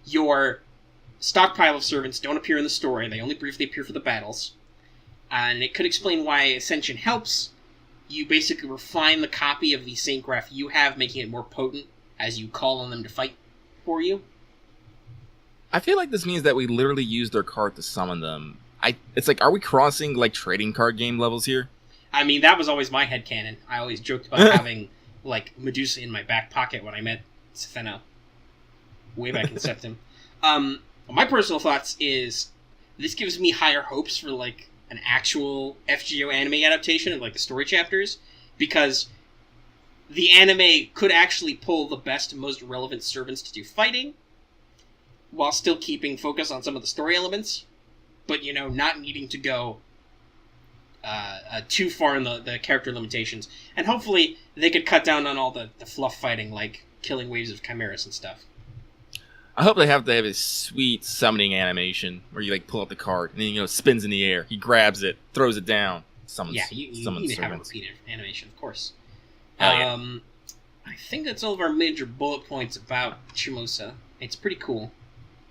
your stockpile of servants don't appear in the story. They only briefly appear for the battles. And it could explain why Ascension helps. You basically refine the copy of the Saint Graph you have, making it more potent as you call on them to fight for you. I feel like this means that we literally use their card to summon them. It's like, are we crossing like trading card game levels here? I mean, that was always my headcanon. I always joked about having like Medusa in my back pocket when I met Setheno way back in Septim. My personal thoughts is this gives me higher hopes for like an actual FGO anime adaptation of like the story chapters, because the anime could actually pull the best and most relevant servants to do fighting while still keeping focus on some of the story elements, but, you know, not needing to go too far in the character limitations. And hopefully they could cut down on all the fluff fighting, like killing waves of chimeras and stuff. I hope they have to have a sweet summoning animation where you like pull out the card and then, you know, it spins in the air. He grabs it, throws it down. Summons, yeah, you need to have a repeated animation, of course. Yeah. I think that's all of our major bullet points about Shimosa. It's pretty cool.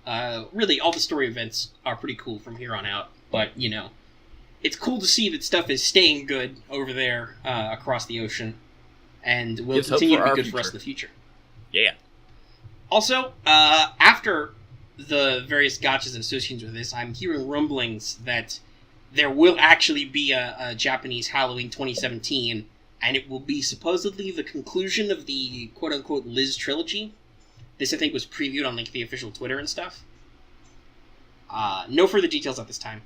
Really, all the story events are pretty cool from here on out. But, you know, it's cool to see that stuff is staying good over there across the ocean. And will continue to be good for us in the future. Yeah. Also, after the various gachas and associations with this, I'm hearing rumblings that there will actually be a Japanese Halloween 2017, and it will be supposedly the conclusion of the quote-unquote Liz trilogy. This, I think, was previewed on like the official Twitter and stuff. No further details at this time,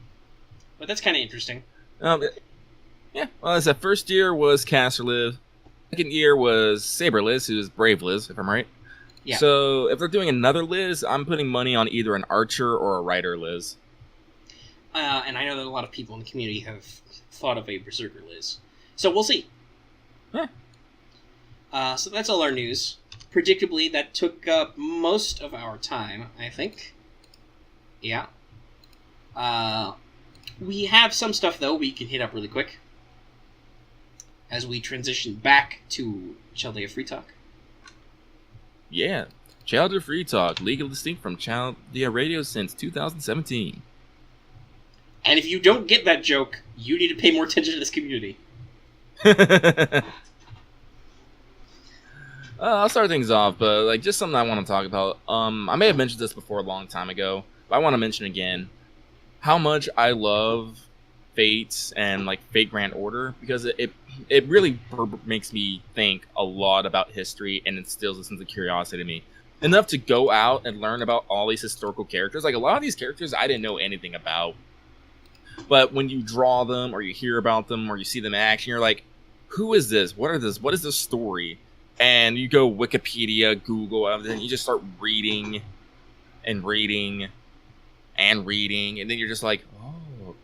but that's kind of interesting. Yeah, well, as the first year was Caster Liv. Second year was Saber Liz, who's Brave Liz, if I'm right. Yeah. So if they're doing another Liz, I'm putting money on either an Archer or a Rider Liz. And I know that a lot of people in the community have thought of a Berserker Liz. So we'll see. Yeah. So that's all our news. Predictably, that took up most of our time, I think. Yeah. We have some stuff, though, we can hit up really quick as we transition back to Chaldea Free Talk. Yeah. Chaldea Free Talk, legally distinct from Chaldea Radio since 2017. And if you don't get that joke, you need to pay more attention to this community. I'll start things off, but like just something I want to talk about. I may have mentioned this before a long time ago, but I want to mention again how much I love Fate and like Fate Grand Order, because it really makes me think a lot about history and instills a sense of curiosity in me. Enough to go out and learn about all these historical characters. Like a lot of these characters I didn't know anything about. But when you draw them, or you hear about them, or you see them in action, you're like, who is this? What is this story? And you go Wikipedia, Google, and you just start reading, and reading, and reading, and then you're just like, oh.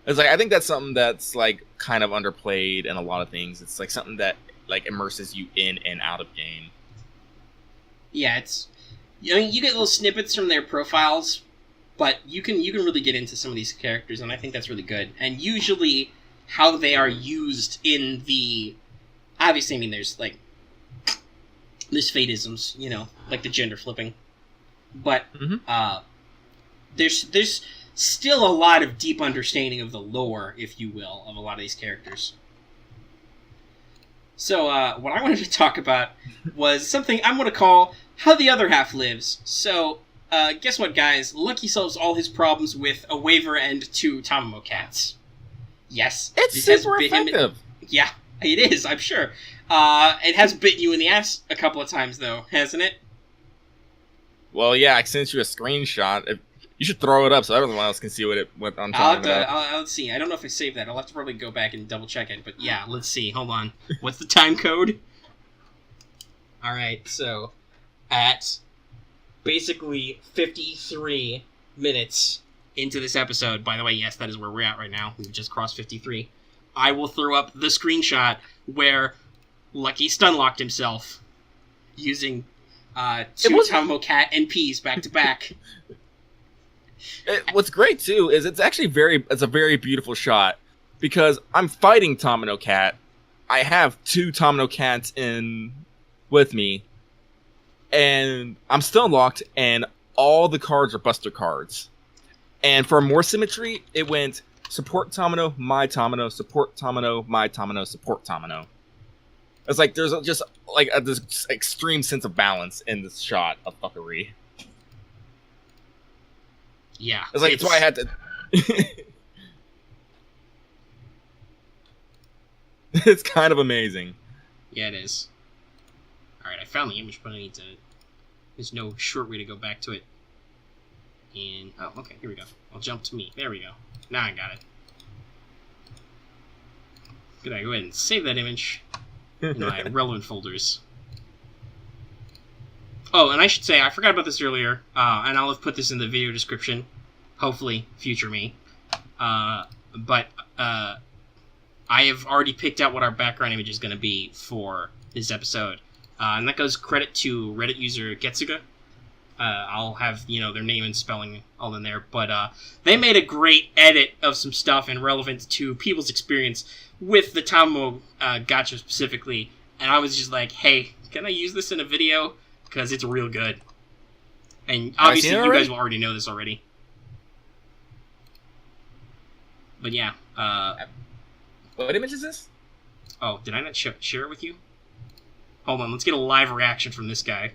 It's like, I think that's something that's like kind of underplayed in a lot of things. It's like something that like immerses you in and out of game. Yeah, I mean, you get little snippets from their profiles, but you can really get into some of these characters, and I think that's really good. And usually, how they are used in the... Obviously, I mean, there's fatisms, you know, like the gender flipping. But, there's still a lot of deep understanding of the lore, if you will, of a lot of these characters. So, what I wanted to talk about was something I'm going to call How the Other Half Lives. So... guess what, guys? Lucky solves all his problems with a waiver and 2 Tamamo cats. Yes. It's super effective. Yeah, it is, I'm sure. It has bitten you in the ass a couple of times, though, hasn't it? Well, yeah, I sent you a screenshot. You should throw it up so everyone else can see what I'm talking about. Let's see. I don't know if I saved that. I'll have to probably go back and double check it. But yeah, let's see. Hold on. What's the time code? Alright, so at... basically 53 minutes into this episode. By the way, yes, that is where we're at right now. We've just crossed 53. I will throw up the screenshot where Lucky stunlocked himself using 2 Tamamo Cat NPs back to back. What's great too is it's actually it's a very beautiful shot, because I'm fighting Tamamo Cat. I have 2 Tamamo Cats in with me. And I'm still locked, and all the cards are Buster cards. And for more symmetry, it went support Tamamo, my Tamamo, support Tamamo, my Tamamo, support Tamamo. It's like there's just like this extreme sense of balance in this shot of fuckery. Yeah. It's like, it's why I had to... It's kind of amazing. Yeah, it is. Alright, I found the image, but I need to... There's no short way to go back to it. And... Oh, okay, here we go. I'll jump to me. There we go. Now I got it. Good, I go ahead and save that image in my relevant folders. Oh, and I should say, I forgot about this earlier, and I'll have put this in the video description. Hopefully, future me. But I have already picked out what our background image is going to be for this episode. And that goes credit to Reddit user Getsuga. I'll have, their name and spelling all in there. But they made a great edit of some stuff and relevant to people's experience with the Tamamo gacha specifically. And I was just like, hey, can I use this in a video? Because it's real good. And obviously you guys will already know this already. But yeah. What image is this? Oh, did I not share it with you? Hold on, let's get a live reaction from this guy.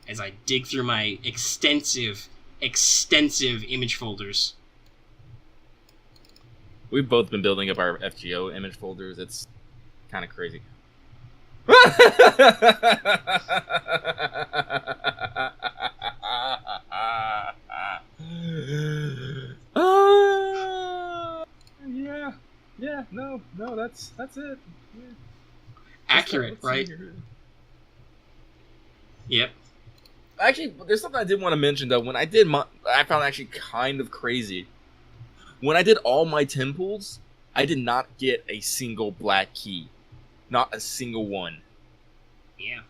As I dig through my extensive extensive image folders. We've both been building up our FGO image folders. It's kind of crazy. That's it. Yeah. Accurate, right? Yep. Actually, there's something I did want to mention though. When I did I found actually kind of crazy. When I did all my 10 pulls, I did not get a single black key. Not a single one. Yeah.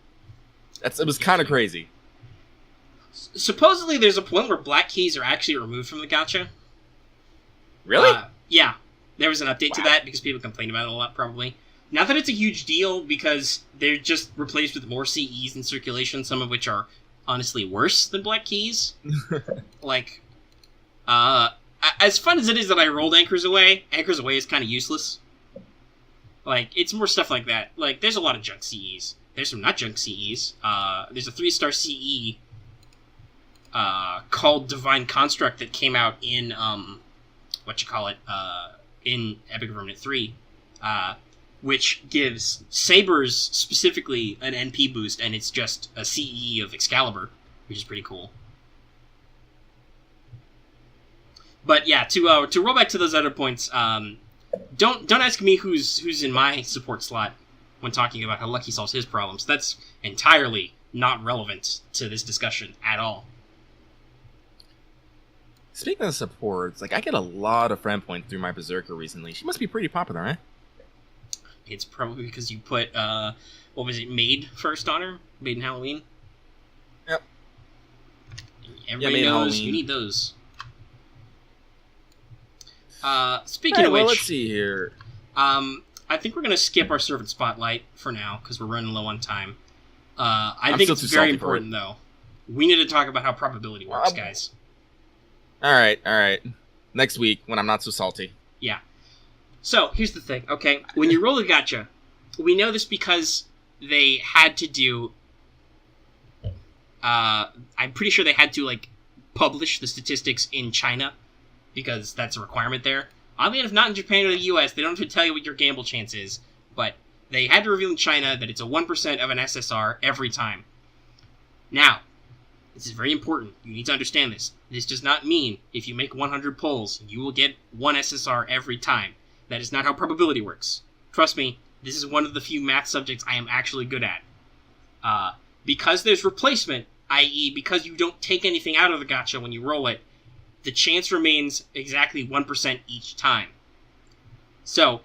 It was kind of crazy. Supposedly there's a point where black keys are actually removed from the gacha. Really? Yeah. There was an update to that because people complained about it a lot, probably. Not that it's a huge deal, because they're just replaced with more CEs in circulation, some of which are honestly worse than black keys. Like, as fun as it is that I rolled Anchors Away is kind of useless. Like, it's more stuff like that. Like, there's a lot of junk CEs. There's some not junk CEs. There's a 3-star CE called Divine Construct that came out in, in Epic of Remnant 3, which gives Sabers specifically an NP boost, and it's just a CE of Excalibur, which is pretty cool. But yeah, to roll back to those other points, don't ask me who's in my support slot when talking about how Lucky solves his problems. That's entirely not relevant to this discussion at all. Speaking of supports, like I get a lot of friend points through my Berserker recently. She must be pretty popular, eh? It's probably because you put what was it, Maid first on her? Maid in Halloween? Yep. Everybody knows Halloween. You need those. Speaking of which, let's see here. I think we're gonna skip our servant spotlight for now because we're running low on time. I I'm think still it's too very salty for it. important though. We need to talk about how probability works, guys. All right. Next week when I'm not so salty. Yeah. So here's the thing. Okay, when you roll a gacha, we know this because they had to do. I'm pretty sure they had to publish the statistics in China because that's a requirement there. Oddly enough, not in Japan or the US. They don't have to tell you what your gamble chance is, but they had to reveal in China that it's a 1% of an SSR every time. Now, this is very important. You need to understand this. This does not mean if you make 100 pulls, you will get 1 SSR every time. That is not how probability works. Trust me, this is one of the few math subjects I am actually good at. Because there's replacement, i.e. because you don't take anything out of the gacha when you roll it, the chance remains exactly 1% each time. So,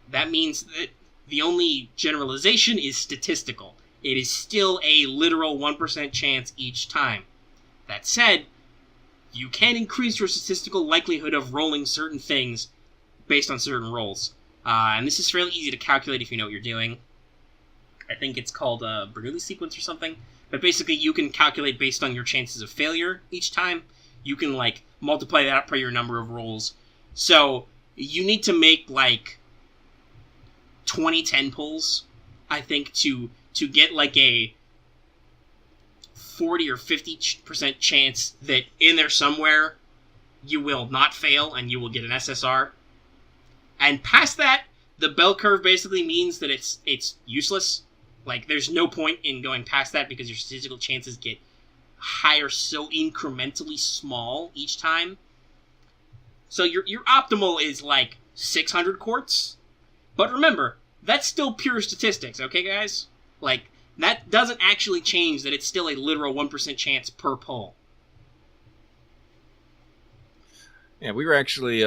that means that the only generalization is statistical. It is still a literal 1% chance each time. That said, you can increase your statistical likelihood of rolling certain things based on certain rolls. And this is fairly easy to calculate if you know what you're doing. I think it's called a Bernoulli sequence or something. But basically, you can calculate based on your chances of failure each time. You can, multiply that up by your number of rolls. So, you need to make, 20 10 pulls, I think, to get, a 40 or 50% chance that in there somewhere you will not fail and you will get an SSR. And past that, the bell curve basically means that it's useless. There's no point in going past that because your statistical chances get higher so incrementally small each time. So your optimal is 600 quarts. But remember, that's still pure statistics, okay guys? That doesn't actually change that it's still a literal 1% chance per pull. Yeah, we were actually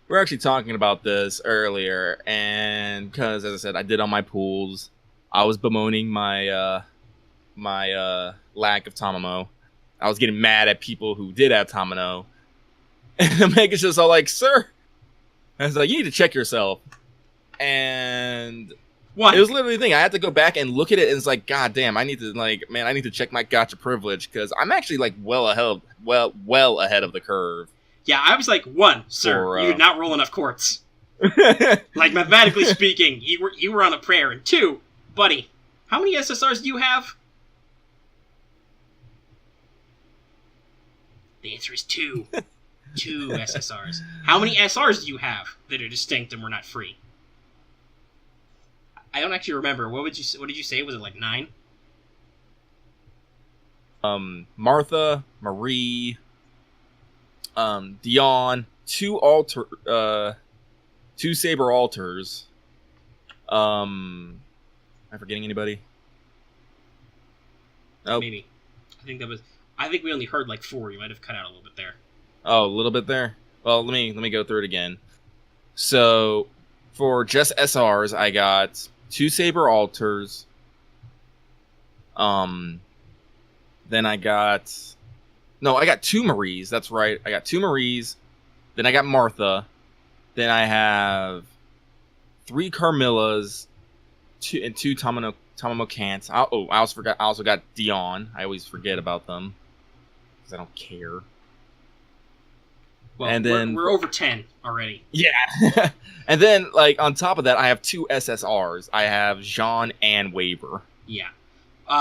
we were actually talking about this earlier, and because as I said, I did all my pools. I was bemoaning my lack of Tamamo. I was getting mad at people who did have Tamamo. And Megan's just all sir. I was you need to check yourself. And What? It was literally the thing. I had to go back and look at it, and it's God damn, I need to I need to check my gacha privilege because I'm actually well ahead of the curve. Yeah, I was 1, sir, you did not roll enough quarts. Mathematically speaking, you were on a prayer. And 2, buddy, how many SSRs do you have? The answer is 2. 2 SSRs. How many SRs do you have that are distinct and were not free? I don't actually remember. What did you say? Was it like 9? Martha, Marie, Dion, 2 Saber Alters. Am I forgetting anybody? Nope. Maybe. I think we only heard like 4. You might have cut out a little bit there. Oh, a little bit there. Well, let me go through it again. So, for just SRs, I got 2 Saber Alters. Then I got 2 Maries. That's right. I got 2 Maries. Then I got Martha. Then I have 3 Carmillas, 2 Tamamo-cans. I also got Dion. I always forget about them because I don't care. Well, and then we're over 10 already. Yeah. And then, like, on top of that, I have 2 SSRs. I have Jean and Waver. Yeah.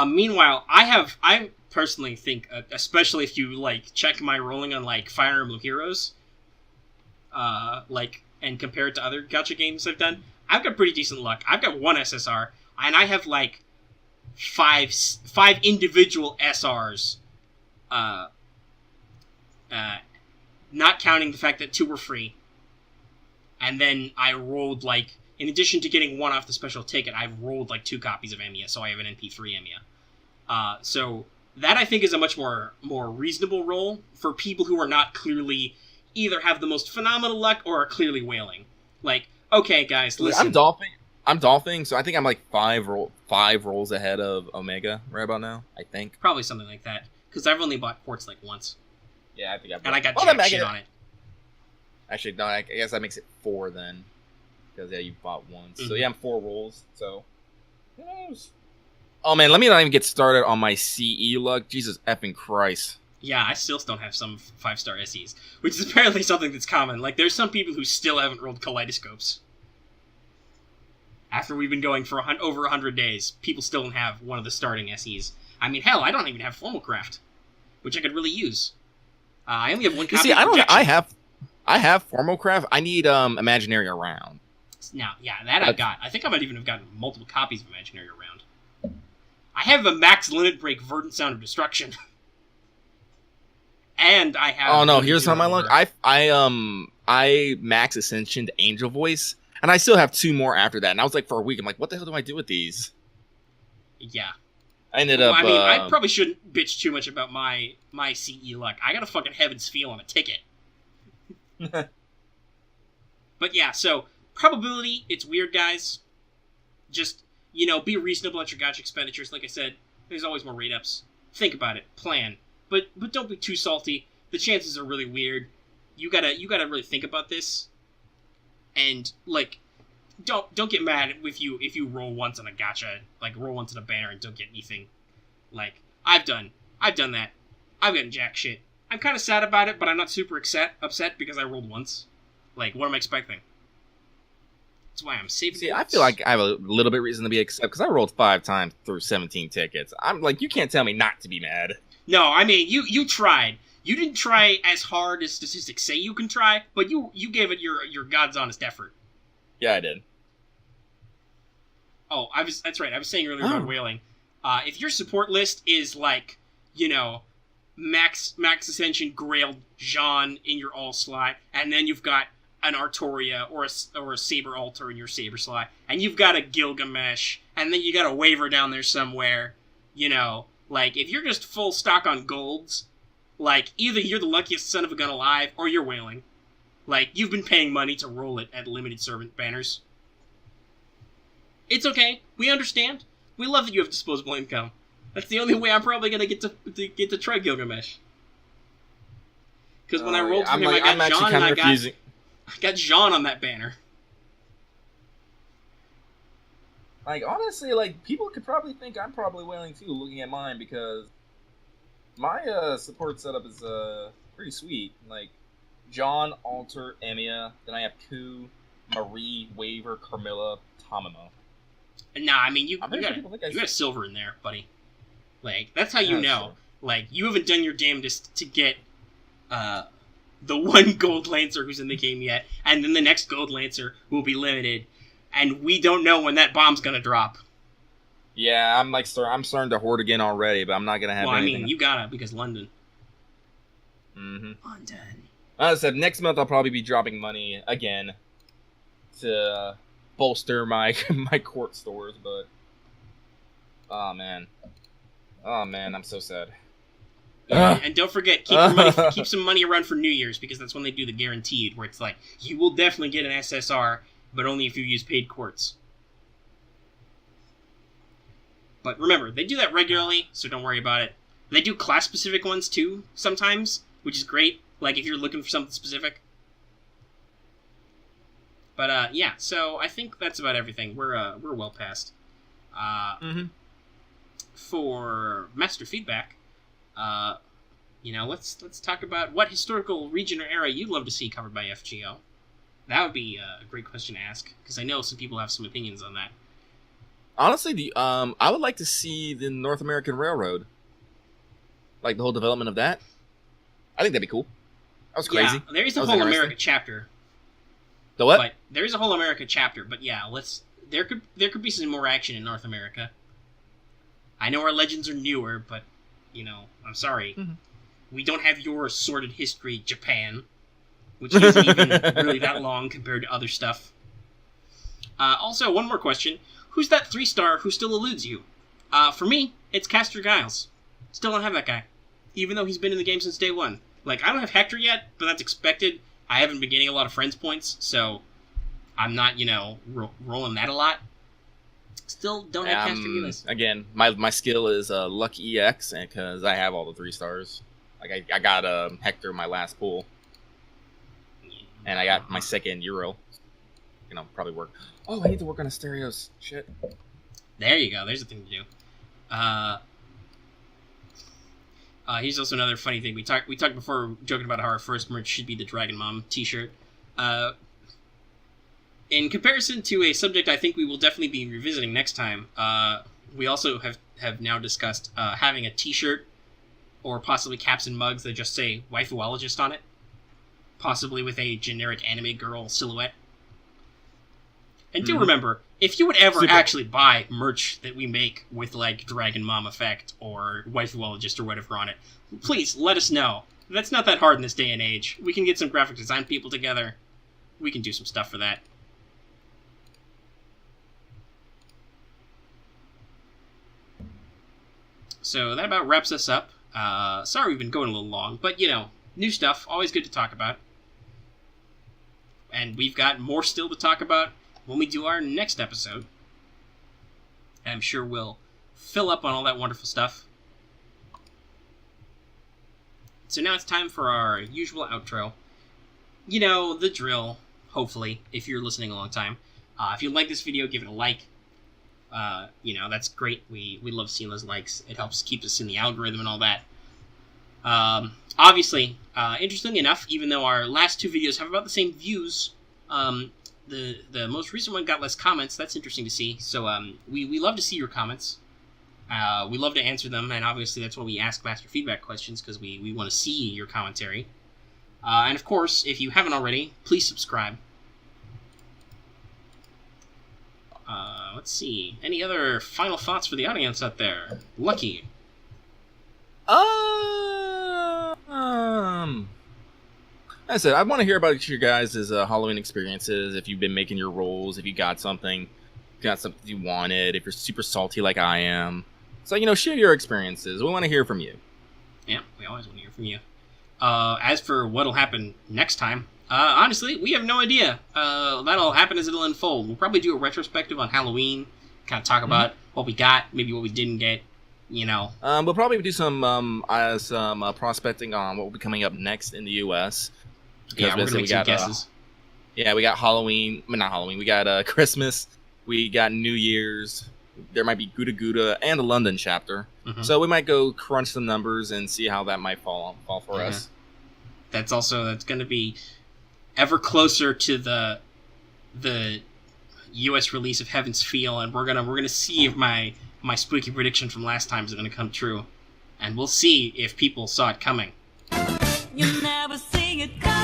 Meanwhile, I personally think, especially if you, like, check my rolling on, like, Fire Emblem Heroes, and compare it to other gacha games I've done, I've got pretty decent luck. I've got 1 SSR, and I have, like, 5 individual SRs, not counting the fact that 2 were free. And then I rolled, like, in addition to getting 1 off the special ticket, I've rolled, like, 2 copies of Emiya, so I have an NP3 Emiya. So that, I think, is a much more reasonable roll for people who are not clearly either have the most phenomenal luck or are clearly wailing. Like, okay, guys, listen. I'm Dolphing, so I think I'm, like, 5 rolls ahead of Omega right about now, I think. Probably something like that, because I've only bought Quartz, like, once. Yeah, I think I've... And I got jack shit on it. Actually, no, I guess that makes it 4 then. Because, yeah, you bought once. Mm-hmm. So, yeah, I'm 4 rolls, so... Who knows? Oh, man, let me not even get started on my CE luck. Jesus effing Christ. Yeah, I still don't have some 5-star SEs, which is apparently something that's common. Like, there's some people who still haven't rolled kaleidoscopes. After we've been going for over 100 days, people still don't have one of the starting SEs. I mean, hell, I don't even have Formal Craft, which I could really use. I only have 1 copy. See, of Projection. I have Formal Craft. I need Imaginary Around. Now, yeah, that I got. I think I might even have gotten multiple copies of Imaginary Around. I have a Max Limit Break Verdant Sound of Destruction. And I have... Oh, no, here's how my luck... I Max Ascensioned Angel Voice, and I still have 2 more after that. And I was like, for a week, I'm like, what the hell do I do with these? Yeah. I ended up... I mean, I probably shouldn't bitch too much about my CE luck. I got a fucking Heaven's Feel on a ticket. But yeah, so, probability, it's weird, guys. Just, be reasonable at your gacha expenditures. Like I said, there's always more rate-ups. Think about it. Plan. But don't be too salty. The chances are really weird. You gotta really think about this. And, like, don't get mad if you roll once on a gacha, like roll once on a banner and don't get anything. Like, I've done that. I've gotten jack shit. I'm kind of sad about it, but I'm not super upset because I rolled once. Like, what am I expecting? That's why I'm saving. See, I feel like I have a little bit reason to be upset because I rolled 5 times through 17 tickets. I'm like, you can't tell me not to be mad. No, I mean, you tried. You didn't try as hard as statistics say you can try, but you gave it your God's honest effort. Yeah, I did. Oh, that's right. I was saying earlier about whaling. If your support list is like, Max Ascension Grailed Jean in your all slot, and then you've got an Artoria or a Saber Altar in your Saber slot, and you've got a Gilgamesh, and then you got a Waver down there somewhere, like, if you're just full stock on golds, like, either you're the luckiest son of a gun alive, or you're whaling. Like, you've been paying money to roll it at limited servant banners. It's okay. We understand. We love that you have disposable income. That's the only way I'm probably gonna get to try Gilgamesh. Because when I rolled for him, I got Jean, and I got Jean on that banner. Like, honestly, like, people could probably think I'm probably whaling too, looking at mine, because my support setup is pretty sweet. Like, John, Alter, Emiya, then I have Ku, Marie, Waver, Carmilla, Tamamo. Nah, I mean, you got silver in there, buddy. Like, that's how you know. True. Like, you haven't done your damnedest to get the one Gold Lancer who's in the game yet, and then the next Gold Lancer will be limited, and we don't know when that bomb's gonna drop. Yeah, I'm starting to hoard again already, but I'm not gonna have anything. I mean, you gotta, because London. Mm-hmm. London. As I said, next month I'll probably be dropping money again to bolster my my court stores, but oh man, I'm so sad. Yeah, and don't forget, keep some money around for New Year's, because that's when they do the guaranteed, where it's like, you will definitely get an SSR, but only if you use paid courts. But remember, they do that regularly, so don't worry about it. They do class-specific ones, too, sometimes, which is great, like if you're looking for something specific. But, yeah, so I think that's about everything. We're well past. For Master Feedback, let's talk about what historical region or era you'd love to see covered by FGO. That would be a great question to ask, because I know some people have some opinions on that. Honestly, I would like to see the North American Railroad, like the whole development of that. I think that'd be cool. That was crazy. Yeah, there is a whole America chapter. The what? But there is a whole America chapter. But yeah, there could be some more action in North America. I know our legends are newer, but I'm sorry, we don't have your sordid history, Japan, which isn't even really that long compared to other stuff. Also, one more question. Who's that 3-star who still eludes you? For me, it's Castor Giles. Still don't have that guy. Even though he's been in the game since day one. Like, I don't have Hector yet, but that's expected. I haven't been getting a lot of friends points, so I'm not, rolling that a lot. Still don't have Castor Giles. Again, my skill is Luck EX, because I have all the 3 stars. Like, I got Hector in my last pool. And I got my second Euro. Probably work. Oh, I need to work on a stereos. Shit. There you go. There's a thing to do. Here's also another funny thing. We talked before, joking about how our first merch should be the Dragon Mom t-shirt. In comparison to a subject I think we will definitely be revisiting next time, we also have now discussed having a t-shirt or possibly caps and mugs that just say waifuologist on it. Possibly with a generic anime girl silhouette. And do remember, if you would ever actually buy merch that we make with, like, Dragon Mom effect or waifuologist or whatever on it, please let us know. That's not that hard in this day and age. We can get some graphic design people together. We can do some stuff for that. So that about wraps us up. Sorry we've been going a little long, but, new stuff, always good to talk about. And we've got more still to talk about when we do our next episode. I'm sure we'll fill up on all that wonderful stuff. So now it's time for our usual outro. The drill, hopefully, if you're listening a long time. If you like this video, give it a like. That's great. We love seeing those likes. It helps keep us in the algorithm and all that. Obviously, interestingly enough, even though our last 2 videos have about the same views, the most recent one got less comments. That's interesting to see. So we love to see your comments. We love to answer them, and obviously that's why we ask Master Feedback questions, because we want to see your commentary. And of course, if you haven't already, please subscribe. Let's see. Any other final thoughts for the audience out there? Lucky. I said, I want to hear about your guys' Halloween experiences. If you've been making your rolls, if you got something you wanted, if you're super salty like I am. So, share your experiences. We want to hear from you. Yeah, we always want to hear from you. As for what'll happen next time, honestly, we have no idea. That'll happen as it'll unfold. We'll probably do a retrospective on Halloween, kind of talk about what we got, maybe what we didn't get. We'll probably do some prospecting on what will be coming up next in the U.S. Yeah, we're gonna make some guesses. We got Halloween. Not Halloween. We got Christmas. We got New Year's. There might be Gouda Gouda and the London chapter. So we might go crunch some numbers and see how that might fall for us. That's going to be ever closer to the U.S. release of Heaven's Feel, and we're gonna see if my spooky prediction from last time is going to come true. And we'll see if people saw it coming. You never see it coming.